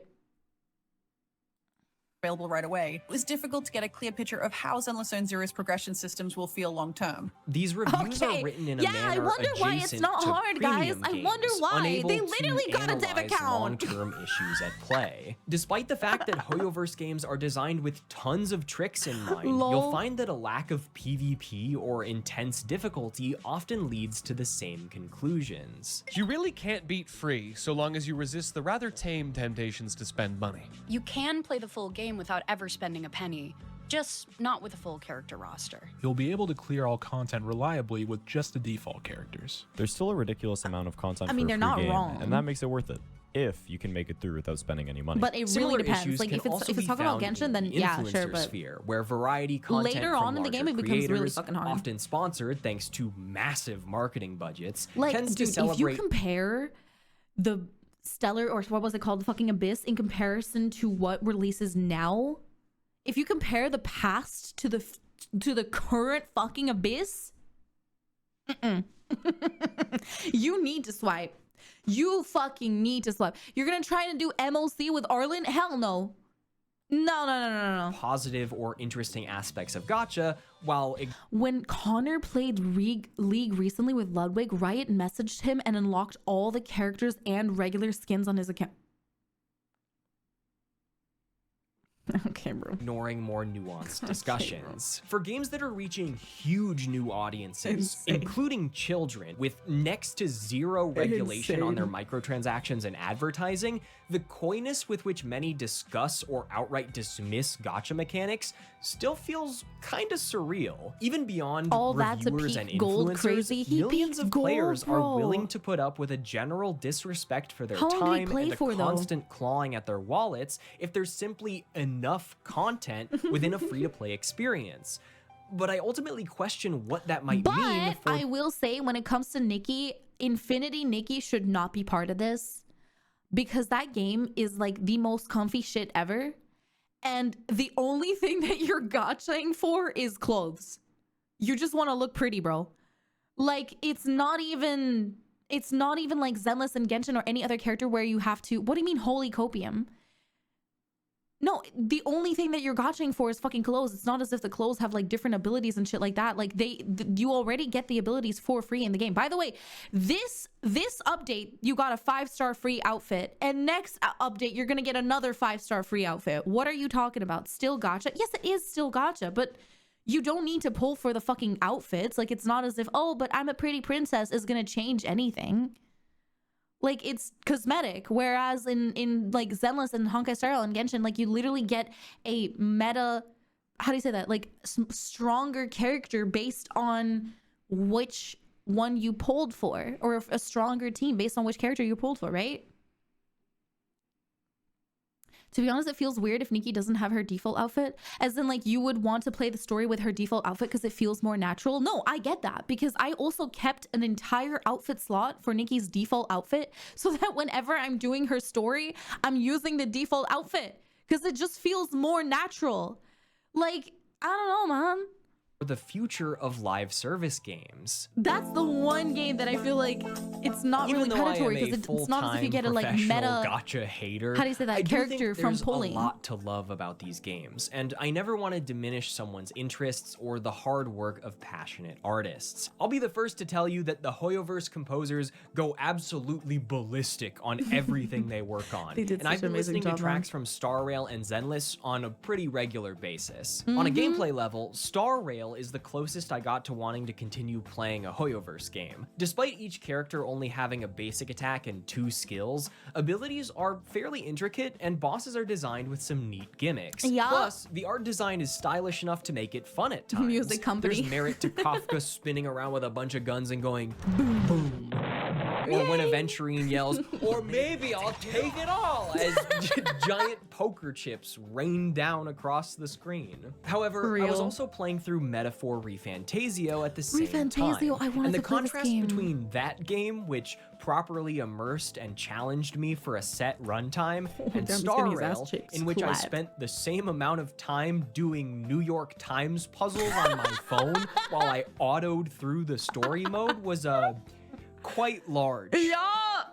available right away, it was difficult to get a clear picture of how Zenless Zone Zero's progression systems will feel long term. These reviews Okay. are written in a Yeah, manner I wonder why it's adjacent not to hard, guys. premium I wonder games, why. unable They to literally got a dev analyze account. long-term issues at play. Despite the fact that Hoyoverse games are designed with tons of tricks in mind, Lol. you'll find that a lack of PvP or intense difficulty often leads to the same conclusions. You really can't beat free so long as you resist the rather tame temptations to spend money. You can play the full game without ever spending a penny, just not with a full character roster. You'll be able to clear all content reliably with just the default characters. There's still a ridiculous amount of content I mean, for a they're free not game, wrong. and that makes it worth it. if you can make it through without spending any money. But it Similar really depends. issues Like can if it's also be talking about found Genshin, in then the yeah, sure. influencer But sphere, where variety content later from on in the game, larger it becomes really creators, fucking hard. often sponsored thanks to massive marketing budgets, like, tends dude, to celebrate. if you compare the Stellar, or what was it called, the fucking Abyss, in comparison to what releases now, if you compare the past to the current fucking Abyss, you need to swipe. You fucking need to swipe. You're gonna try to do MOC with Arlen? Hell no. No. Positive or interesting aspects of Gacha, while when Connor played League recently with Ludwig, Riot messaged him and unlocked all the characters and regular skins on his account. Okay, bro. Ignoring more nuanced discussions. For games that are reaching huge new audiences, including children, with next to zero regulation on their microtransactions and advertising, the coyness with which many discuss or outright dismiss gacha mechanics still feels kinda surreal. Even beyond reviewers and influencers, millions of players are willing to put up with a general disrespect for their time and the constant clawing at their wallets if there's simply enough content within a free-to-play experience. But I ultimately question what that might mean for... I will say, when it comes to Nikki, Infinity Nikki should not be part of this, because that game is like the most comfy shit ever, and the only thing that you're gachaing for is clothes. You just want to look pretty, bro. Like, it's not even like Zenless and Genshin or any other character where you have to... What do you mean holy copium? No, the only thing that you're gachaing for is fucking clothes. It's not as if the clothes have like different abilities and shit like that. Like you already get the abilities for free in the game. By the way, this update, you got a 5-star free outfit, and next update, you're gonna get another 5-star free outfit. What are you talking about? Still gacha? Yes, it is still gacha, but you don't need to pull for the fucking outfits. Like, it's not as if, oh, but I'm a pretty princess is gonna change anything. Like, it's cosmetic, whereas in like Zenless and Honkai Star Rail and Genshin, like, you literally get a meta, how do you say that? Like, stronger character based on which one you pulled for, or a stronger team based on which character you pulled for, right? To be honest, it feels weird if Nikki doesn't have her default outfit, as in like you would want to play the story with her default outfit because it feels more natural. No, I get that, because I also kept an entire outfit slot for Nikki's default outfit so that whenever I'm doing her story, I'm using the default outfit because it just feels more natural. Like, I don't know, man. The future of live service games. That's the one game that I feel like it's not really predatory, because it's not as if you get a like meta gacha hater. How do you say that? I Character from pulling. There's a lot to love about these games, and I never want to diminish someone's interests or the hard work of passionate artists. I'll be the first to tell you that the Hoyoverse composers go absolutely ballistic on everything they work on. They did and I've been listening to job, tracks from Star Rail and Zenless on a pretty regular basis. On a gameplay level, Star Rail is the closest I got to wanting to continue playing a Hoyoverse game. Despite each character only having a basic attack and 2 skills, abilities are fairly intricate and bosses are designed with some neat gimmicks. Yeah. Plus, the art design is stylish enough to make it fun at times. Music company. There's merit to Kafka spinning around with a bunch of guns and going boom, boom. Or when Aventurine yells, or maybe I'll take it all, as giant poker chips rain down across the screen. However, I was also playing through Metaphor ReFantasio at the same time. I wanted and the to play this contrast game. between that game, which properly immersed and challenged me for a set runtime, and Star Rail, in which I spent the same amount of time doing New York Times puzzles on my phone while I autoed through the story mode, was quite large. Yeah.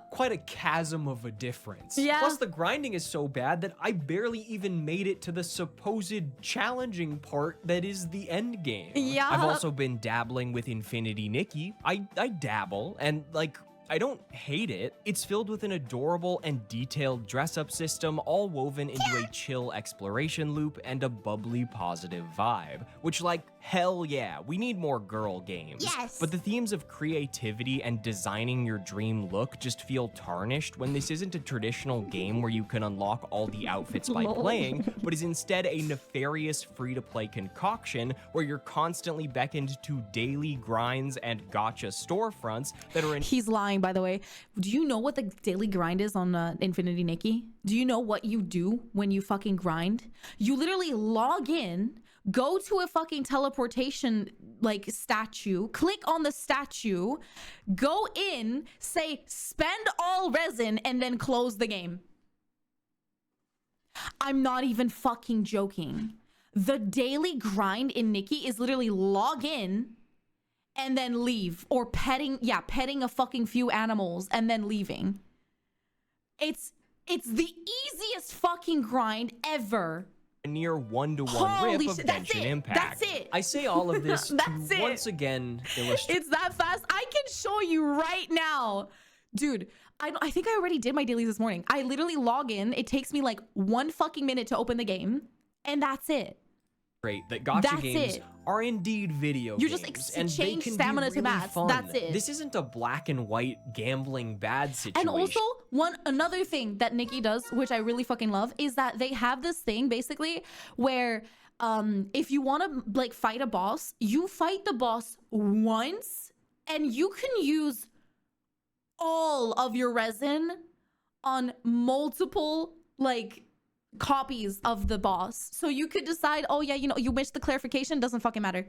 Quite a chasm of a difference. Yeah. Plus, the grinding is so bad that I barely even made it to the supposed challenging part that is the end game. Yeah. I've also been dabbling with Infinity Nikki. I dabble, and like, I don't hate it. It's filled with an adorable and detailed dress-up system, all woven into a chill exploration loop and a bubbly positive vibe, which, like, Hell yeah, we need more girl games. Yes. But the themes of creativity and designing your dream look just feel tarnished when this isn't a traditional game where you can unlock all the outfits by playing, but is instead a nefarious free-to-play concoction where you're constantly beckoned to daily grinds and gacha storefronts that are in— He's lying, by the way. Do you know what the daily grind is on Infinity Nikki? Do you know what you do when you fucking grind? You literally log in, go to a fucking teleportation like statue, click on the statue, go in, say spend all resin, and then close the game. I'm not even fucking joking. The daily grind in Nikki is literally log in and then leave, or petting a fucking few animals and then leaving. It's the easiest fucking grind ever. A near one-to-one rip of Genshin Impact. That's it. I say all of this to once again illustrate— It's that fast. I can show you right now. Dude, I think I already did my dailies this morning. I literally log in. It takes me like 1 fucking minute to open the game, and that's it. that gacha games are indeed video you games. Just and they exchange can stamina be really to mats. fun. That's it. This isn't a black and white gambling bad situation. And also, another thing that Nikki does, which I really fucking love, is that they have this thing basically where if you want to like fight a boss, you fight the boss once and you can use all of your resin on multiple like copies of the boss. So you could decide, oh yeah, you know, you wish the clarification, doesn't fucking matter.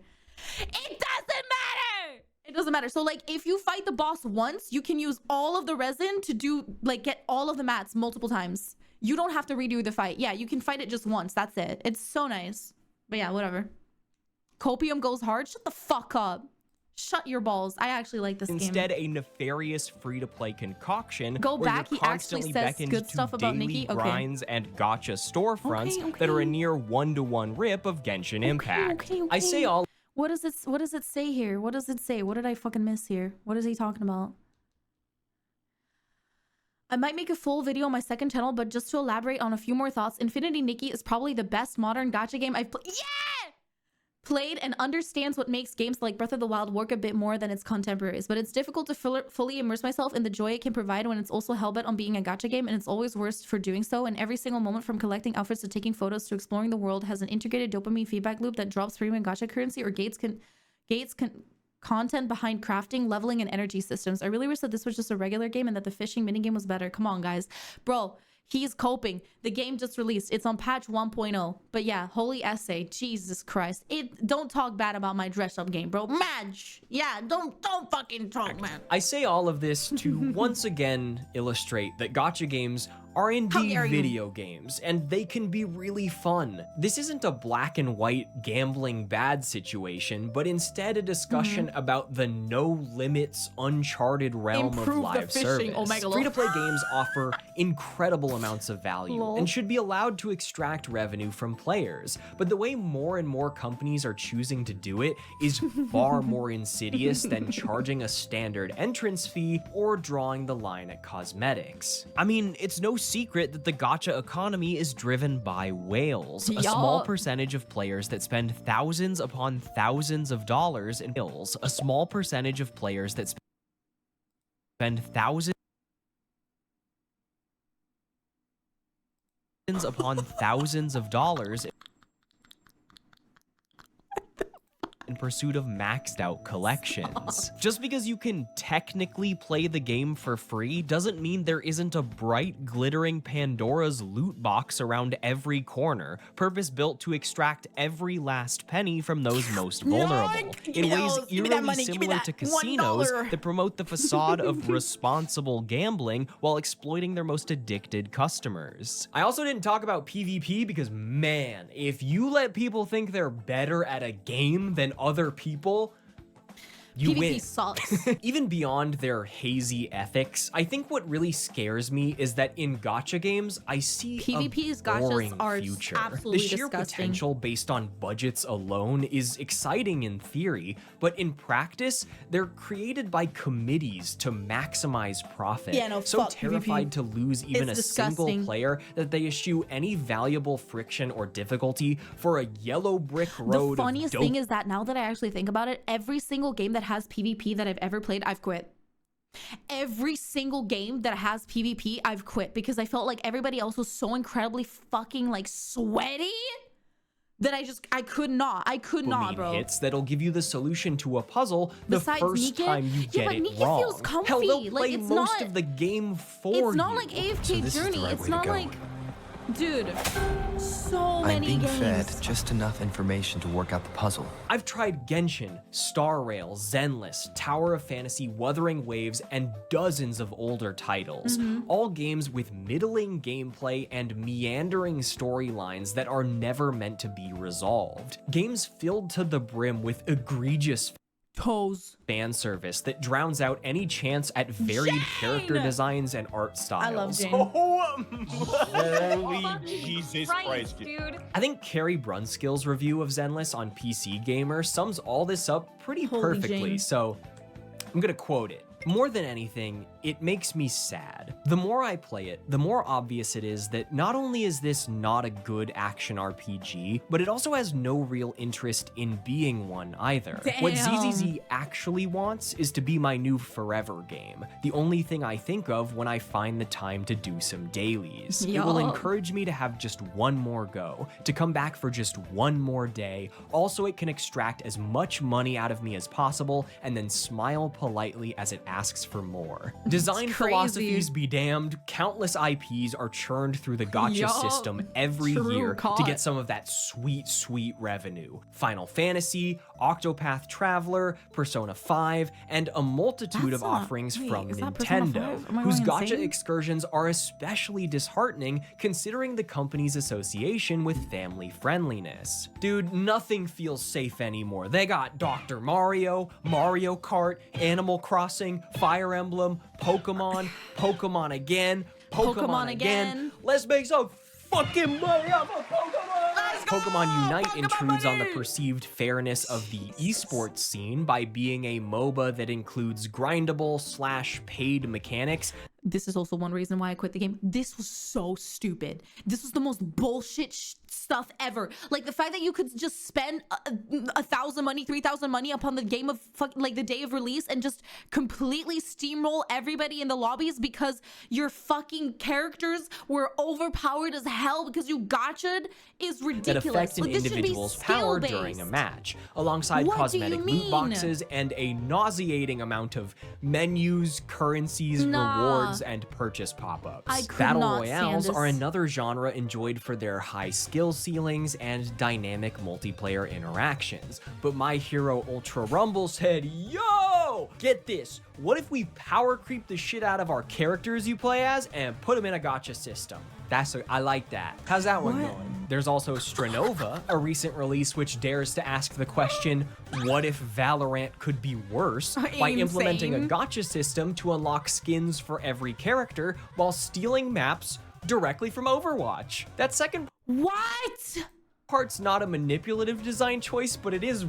It doesn't matter. It doesn't matter. So like if you fight the boss once, you can use all of the resin to do like get all of the mats multiple times. You don't have to redo the fight. Yeah, you can fight it just once. That's it. It's so nice. But yeah, whatever. Copium goes hard. Shut the fuck up. Shut your balls. I actually like this Instead, game. a nefarious free-to-play concoction Go where back. You're He actually constantly says beckoned good to stuff about daily Nikki. Okay. grinds and gacha storefronts that are a near one-to-one rip of Genshin Impact. I say all— What does it say here? What does it say? What did I fucking miss here? What is he talking about? I might make a full video on my second channel, but just to elaborate on a few more thoughts, Infinity Nikki is probably the best modern gacha game I've played and understands what makes games like Breath of the Wild work a bit more than its contemporaries, but it's difficult to fully immerse myself in the joy it can provide when it's also hellbent on being a gacha game, and it's always worse for doing so. And every single moment, from collecting outfits to taking photos to exploring the world, has an integrated dopamine feedback loop that drops premium gacha currency or gates content behind crafting, leveling, and energy systems. I really wish that this was just a regular game and that the fishing minigame was better. Come on, guys. Bro, he's coping. The game just released. It's on patch 1.0. But yeah, holy essay. Jesus Christ. Don't talk bad about my dress-up game, bro. Madge. Yeah, don't fucking talk, man. I say all of this to once again illustrate that gacha games are indeed video games, and they can be really fun. This isn't a black and white gambling bad situation, but instead a discussion about the no limits uncharted realm of live service. Free-to-play games offer incredible amounts of value and should be allowed to extract revenue from players, but the way more and more companies are choosing to do it is far more insidious than charging a standard entrance fee or drawing the line at cosmetics. I mean, it's no secret that the gacha economy is driven by whales, a small percentage of players that spend thousands upon thousands of dollars in bills, a small percentage of players that spend thousands upon thousands of dollars in pursuit of maxed out collections. Just because you can technically play the game for free doesn't mean there isn't a bright, glittering Pandora's loot box around every corner, purpose-built to extract every last penny from those most vulnerable, in ways eerily similar to casinos that promote the facade of responsible gambling while exploiting their most addicted customers. I also didn't talk about PvP because, man, if you let people think they're better at a game than other people, You PvP win. sucks. Even beyond their hazy ethics, I think what really scares me is that in gacha games, I see PvP's a gachas boring are future. absolutely The sheer disgusting. potential based on budgets alone is exciting in theory, but in practice, they're created by committees to maximize profit. Yeah, no, so fuck terrified PvP. to lose even It's a single disgusting. player that they eschew any valuable friction or difficulty for a yellow brick road. The funniest thing is that now that I actually think about it, every single game that has PvP that I've ever played, I've quit. Every single game that has PvP, I've quit because I felt like everybody else was so incredibly fucking like sweaty that I could not, bro. Hits that'll give you the solution to a puzzle Besides the first Nika, time you get but it Nika wrong. feels comfy. Hell, they'll Like, play it's most not- of the game for It's not you. like AFK So this is the Journey. right It's way to not go. like, dude, so I'm many being games. fed just enough information to work out the puzzle. I've tried Genshin, Star Rail, Zenless, Tower of Fantasy, Wuthering Waves, and dozens of older titles. All games with middling gameplay and meandering storylines that are never meant to be resolved. Games filled to the brim with egregious fan service that drowns out any chance at varied character designs and art styles. I love Jane. Holy Jesus Christ, dude. I think Carrie Brunskill's review of Zenless on PC Gamer sums all this up pretty Holy perfectly, Jane. so I'm gonna quote it. More than anything, it makes me sad. The more I play it, the more obvious it is that not only is this not a good action RPG, but it also has no real interest in being one either. What ZZZ actually wants is to be my new forever game. The only thing I think of when I find the time to do some dailies. It will Yup. encourage me to have just one more go, to come back for just one more day. Also, it can extract as much money out of me as possible and then smile politely as it asks for more. Design crazy. philosophies be damned, countless IPs are churned through the gacha Yup. system every True year to caught. get some of that sweet, sweet revenue. Final Fantasy, Octopath Traveler, Persona 5, and a multitude That's of not- offerings wait, from is that Persona Nintendo, 5? Am I whose going gacha insane? excursions are especially disheartening considering the company's association with family friendliness. Dude, nothing feels safe anymore. They got Dr. Mario, Mario Kart, Animal Crossing, Fire Emblem, Pokemon, Pokemon again, Pokemon again. Let's make some fucking money off of Pokemon! Pokemon Unite intrudes on the perceived fairness of the esports scene by being a MOBA that includes grindable / paid mechanics. This is also one reason why I quit the game. This was so stupid. This was the most bullshit stuff ever. Like the fact that you could just spend 1,000 money, 3,000 money upon the game of like the day of release and just completely steamroll everybody in the lobbies because your fucking characters were overpowered as hell because you gotcha'd is ridiculous. That affect an Like, this should be individual's power skill-based. during a match, alongside What do cosmetic you loot mean? boxes and a nauseating amount of menus, currencies, Nah. rewards, and purchase pop-ups. I could Battle not stand royales are this. another genre enjoyed for their high skill ceilings and dynamic multiplayer interactions. But My Hero Ultra Rumble said, yo, get this. What if we power creep the shit out of our characters you play as and put them in a gacha system? I like that. How's that one going? There's also Stranova, a recent release which dares to ask the question, what if Valorant could be worse by implementing a Insane. gacha system to unlock skins for every character while stealing maps directly from Overwatch? That second What? part's not a manipulative design choice, but it is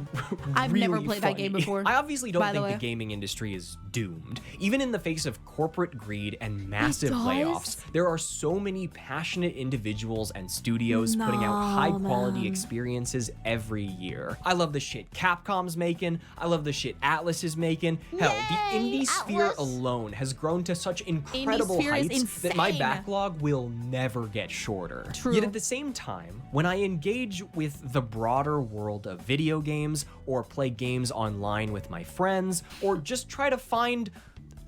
I've really never played that game funny. before, I obviously don't by the think the way. gaming industry is doomed. Even in the face of corporate greed and massive does? layoffs, there are so many passionate individuals and studios putting out high-quality man. experiences every year. I love the shit Capcom's making. I love the shit Atlas is making. Hell, the indie sphere alone has grown to such incredible sphere is heights that my insane. backlog will never get shorter. True. Yet at the same time, when I engage with the broader world of video games, or play games online with my friends, or just try to find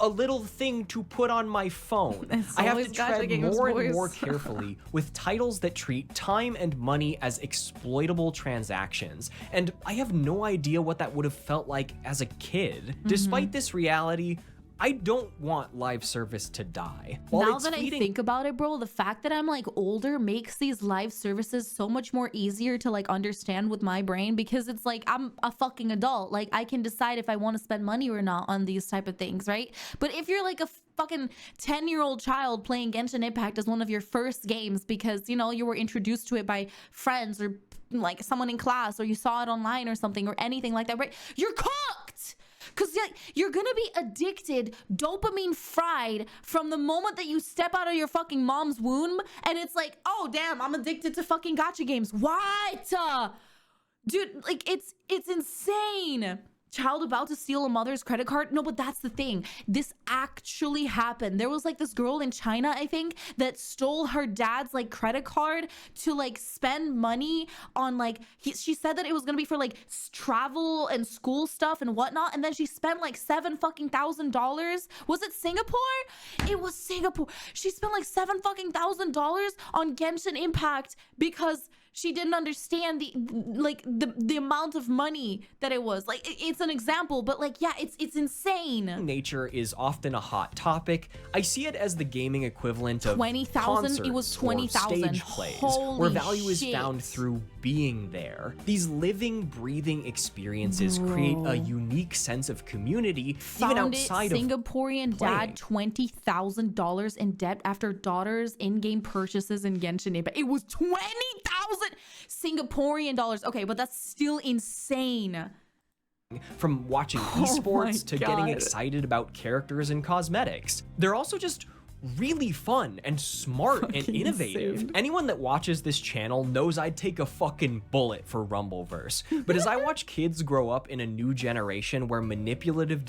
a little thing to put on my phone, It's I have always to Gacha tread games, more and boys. more carefully with titles that treat time and money as exploitable transactions. And I have no idea what that would have felt like as a kid. Despite this reality, I don't want live service to die. While Now that I think about it, bro, the fact that I'm like older makes these live services so much more easier to like understand with my brain, because it's like I'm a fucking adult. Like I can decide if I want to spend money or not on these type of things, right? But if you're like a fucking 10-year-old child playing Genshin Impact as one of your first games because, you know, you were introduced to it by friends or like someone in class, or you saw it online or something, or anything like that, right? You're cooked! Because you're gonna be addicted, dopamine fried from the moment that you step out of your fucking mom's womb, and it's like, oh damn, I'm addicted to fucking gacha games. What? Dude, like it's insane. Child about to steal a mother's credit card? No, but that's the thing. This actually happened. There was like this girl in China, I think, that stole her dad's like credit card to like spend money on like, she said that it was gonna be for like travel and school stuff and whatnot, and then she spent like $7,000. Was it Singapore? It was Singapore. She spent like $7,000 on Genshin Impact because she didn't understand the amount of money that it was. Like it's an example, but like yeah, it's insane. Nature is often a hot topic. I see it as the gaming equivalent of 20,000. It was 20,000. Stage plays, where value is found through being there. These living, breathing experiences create a unique sense of community, even outside of Singaporean dad $20,000 in debt after daughter's in-game purchases in Genshin Impact. It was 20,000 Singaporean dollars. Okay, but that's still insane. From watching esports to getting excited about characters and cosmetics. They're also just really fun and smart and innovative. Insane. Anyone that watches this channel knows I'd take a fucking bullet for Rumbleverse. But as I watch kids grow up in a new generation where manipulative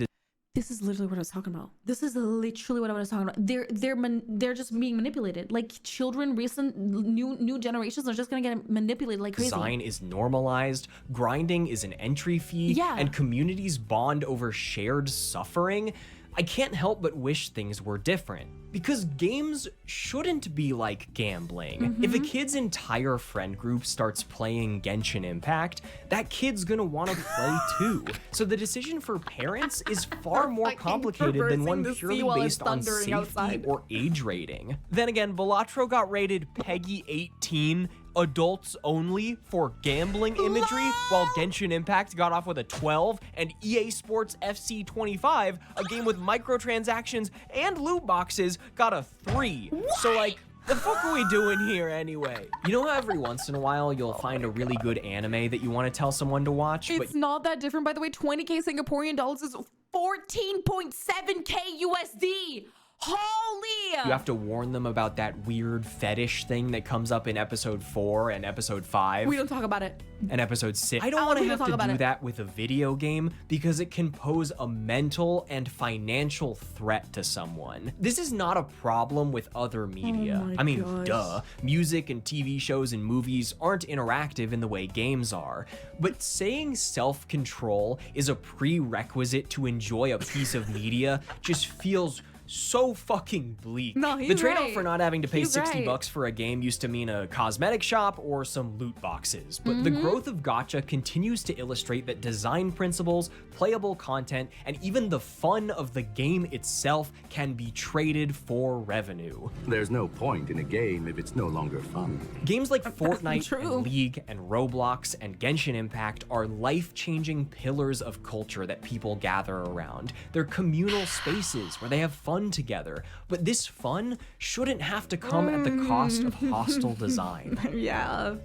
this is literally what I was talking about. This is literally what I was talking about. They're just being manipulated. Like children, new generations are just gonna get manipulated like crazy. Design is normalized, grinding is an entry fee, and communities bond over shared suffering. I can't help but wish things were different. Because games shouldn't be like gambling. If a kid's entire friend group starts playing Genshin Impact, that kid's gonna wanna play too. So the decision for parents is far more complicated than one purely based on safety or age rating. Then again, Velatro got rated PEGI 18, adults only, for gambling imagery, while Genshin Impact got off with a 12, and EA Sports FC 25, a game with microtransactions and loot boxes, got a 3. So like, the fuck are we doing here anyway? You know how every once in a while you'll find a really good anime that you want to tell someone to watch? It's not that different, by the way. 20k Singaporean dollars is 14.7k USD. Holy! You have to warn them about that weird fetish thing that comes up in episode 4 and episode 5. We don't talk about it. And episode 6. I don't want to have to do that with a video game because it can pose a mental and financial threat to someone. This is not a problem with other media. I mean, duh. Music and TV shows and movies aren't interactive in the way games are. But saying self-control is a prerequisite to enjoy a piece of media just feels so fucking bleak. No, he's the trade-off right. for not having to pay He's 60 right. bucks for a game used to mean a cosmetic shop or some loot boxes. But the growth of gacha continues to illustrate that design principles, playable content, and even the fun of the game itself can be traded for revenue. There's no point in a game if it's no longer fun. Games like Fortnite, and League, and Roblox, and Genshin Impact are life-changing pillars of culture that people gather around. They're communal spaces where they have fun together, but this fun shouldn't have to come at the cost of hostile design. Yeah.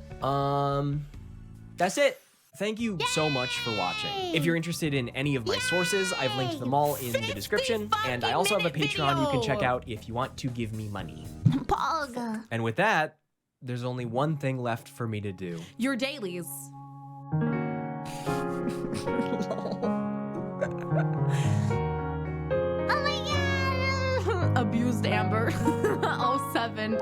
That's it. Thank you so much for watching. If you're interested in any of my sources, I've linked them all in the description, and I also have a Patreon you can check out if you want to give me money. Pog. And with that, there's only one thing left for me to do. Your dailies. Abused Amber. 07.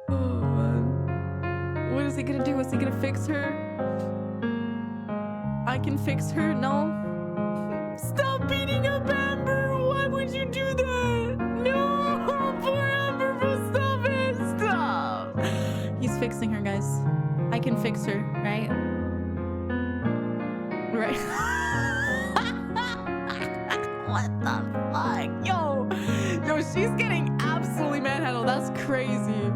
Oh man. What is he gonna do? Is he gonna fix her? I can fix her? No. Stop beating up Amber! Why would you do that? No! Poor Amber, stop it! Stop! He's fixing her, guys. I can fix her, right? Right. What the fuck? Yo, she's getting absolutely manhandled. That's crazy.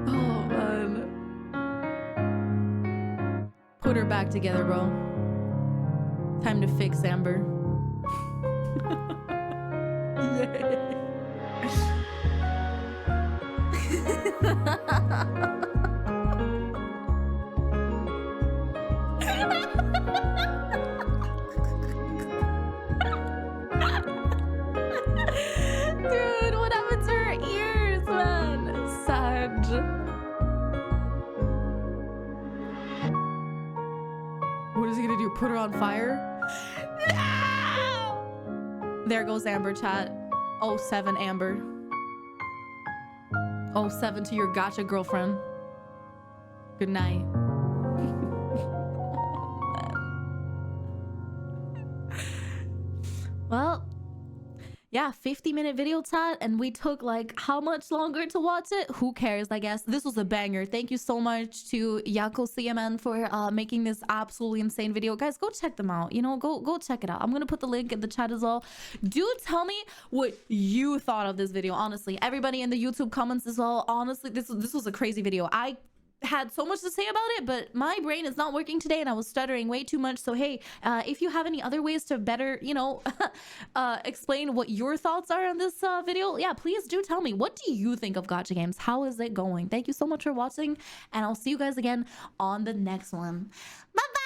Oh, man. Put her back together, bro. Time to fix Amber. Yeah. Dude, what happened to her ears, man? Sag. What is he gonna do? Put her on fire? No! There goes Amber, chat. 07 Amber. 07 to your gacha girlfriend. Good night. Well, yeah, 50-minute video chat, and we took like how much longer to watch it? Who cares, I guess. This was a banger. Thank you so much to Yako CMN for making this absolutely insane video. Guys, go check them out. You know, go check it out. I'm gonna put the link in the chat as well. Do tell me what you thought of this video, honestly. Everybody in the YouTube comments as well. Honestly, this was a crazy video. I had so much to say about it, but my brain is not working today and I was stuttering way too much. So hey, if you have any other ways to better, you know, explain what your thoughts are on this video, yeah, please do tell me. What do you think of gacha games? How is it going? Thank you so much for watching, and I'll see you guys again on the next one. Bye bye.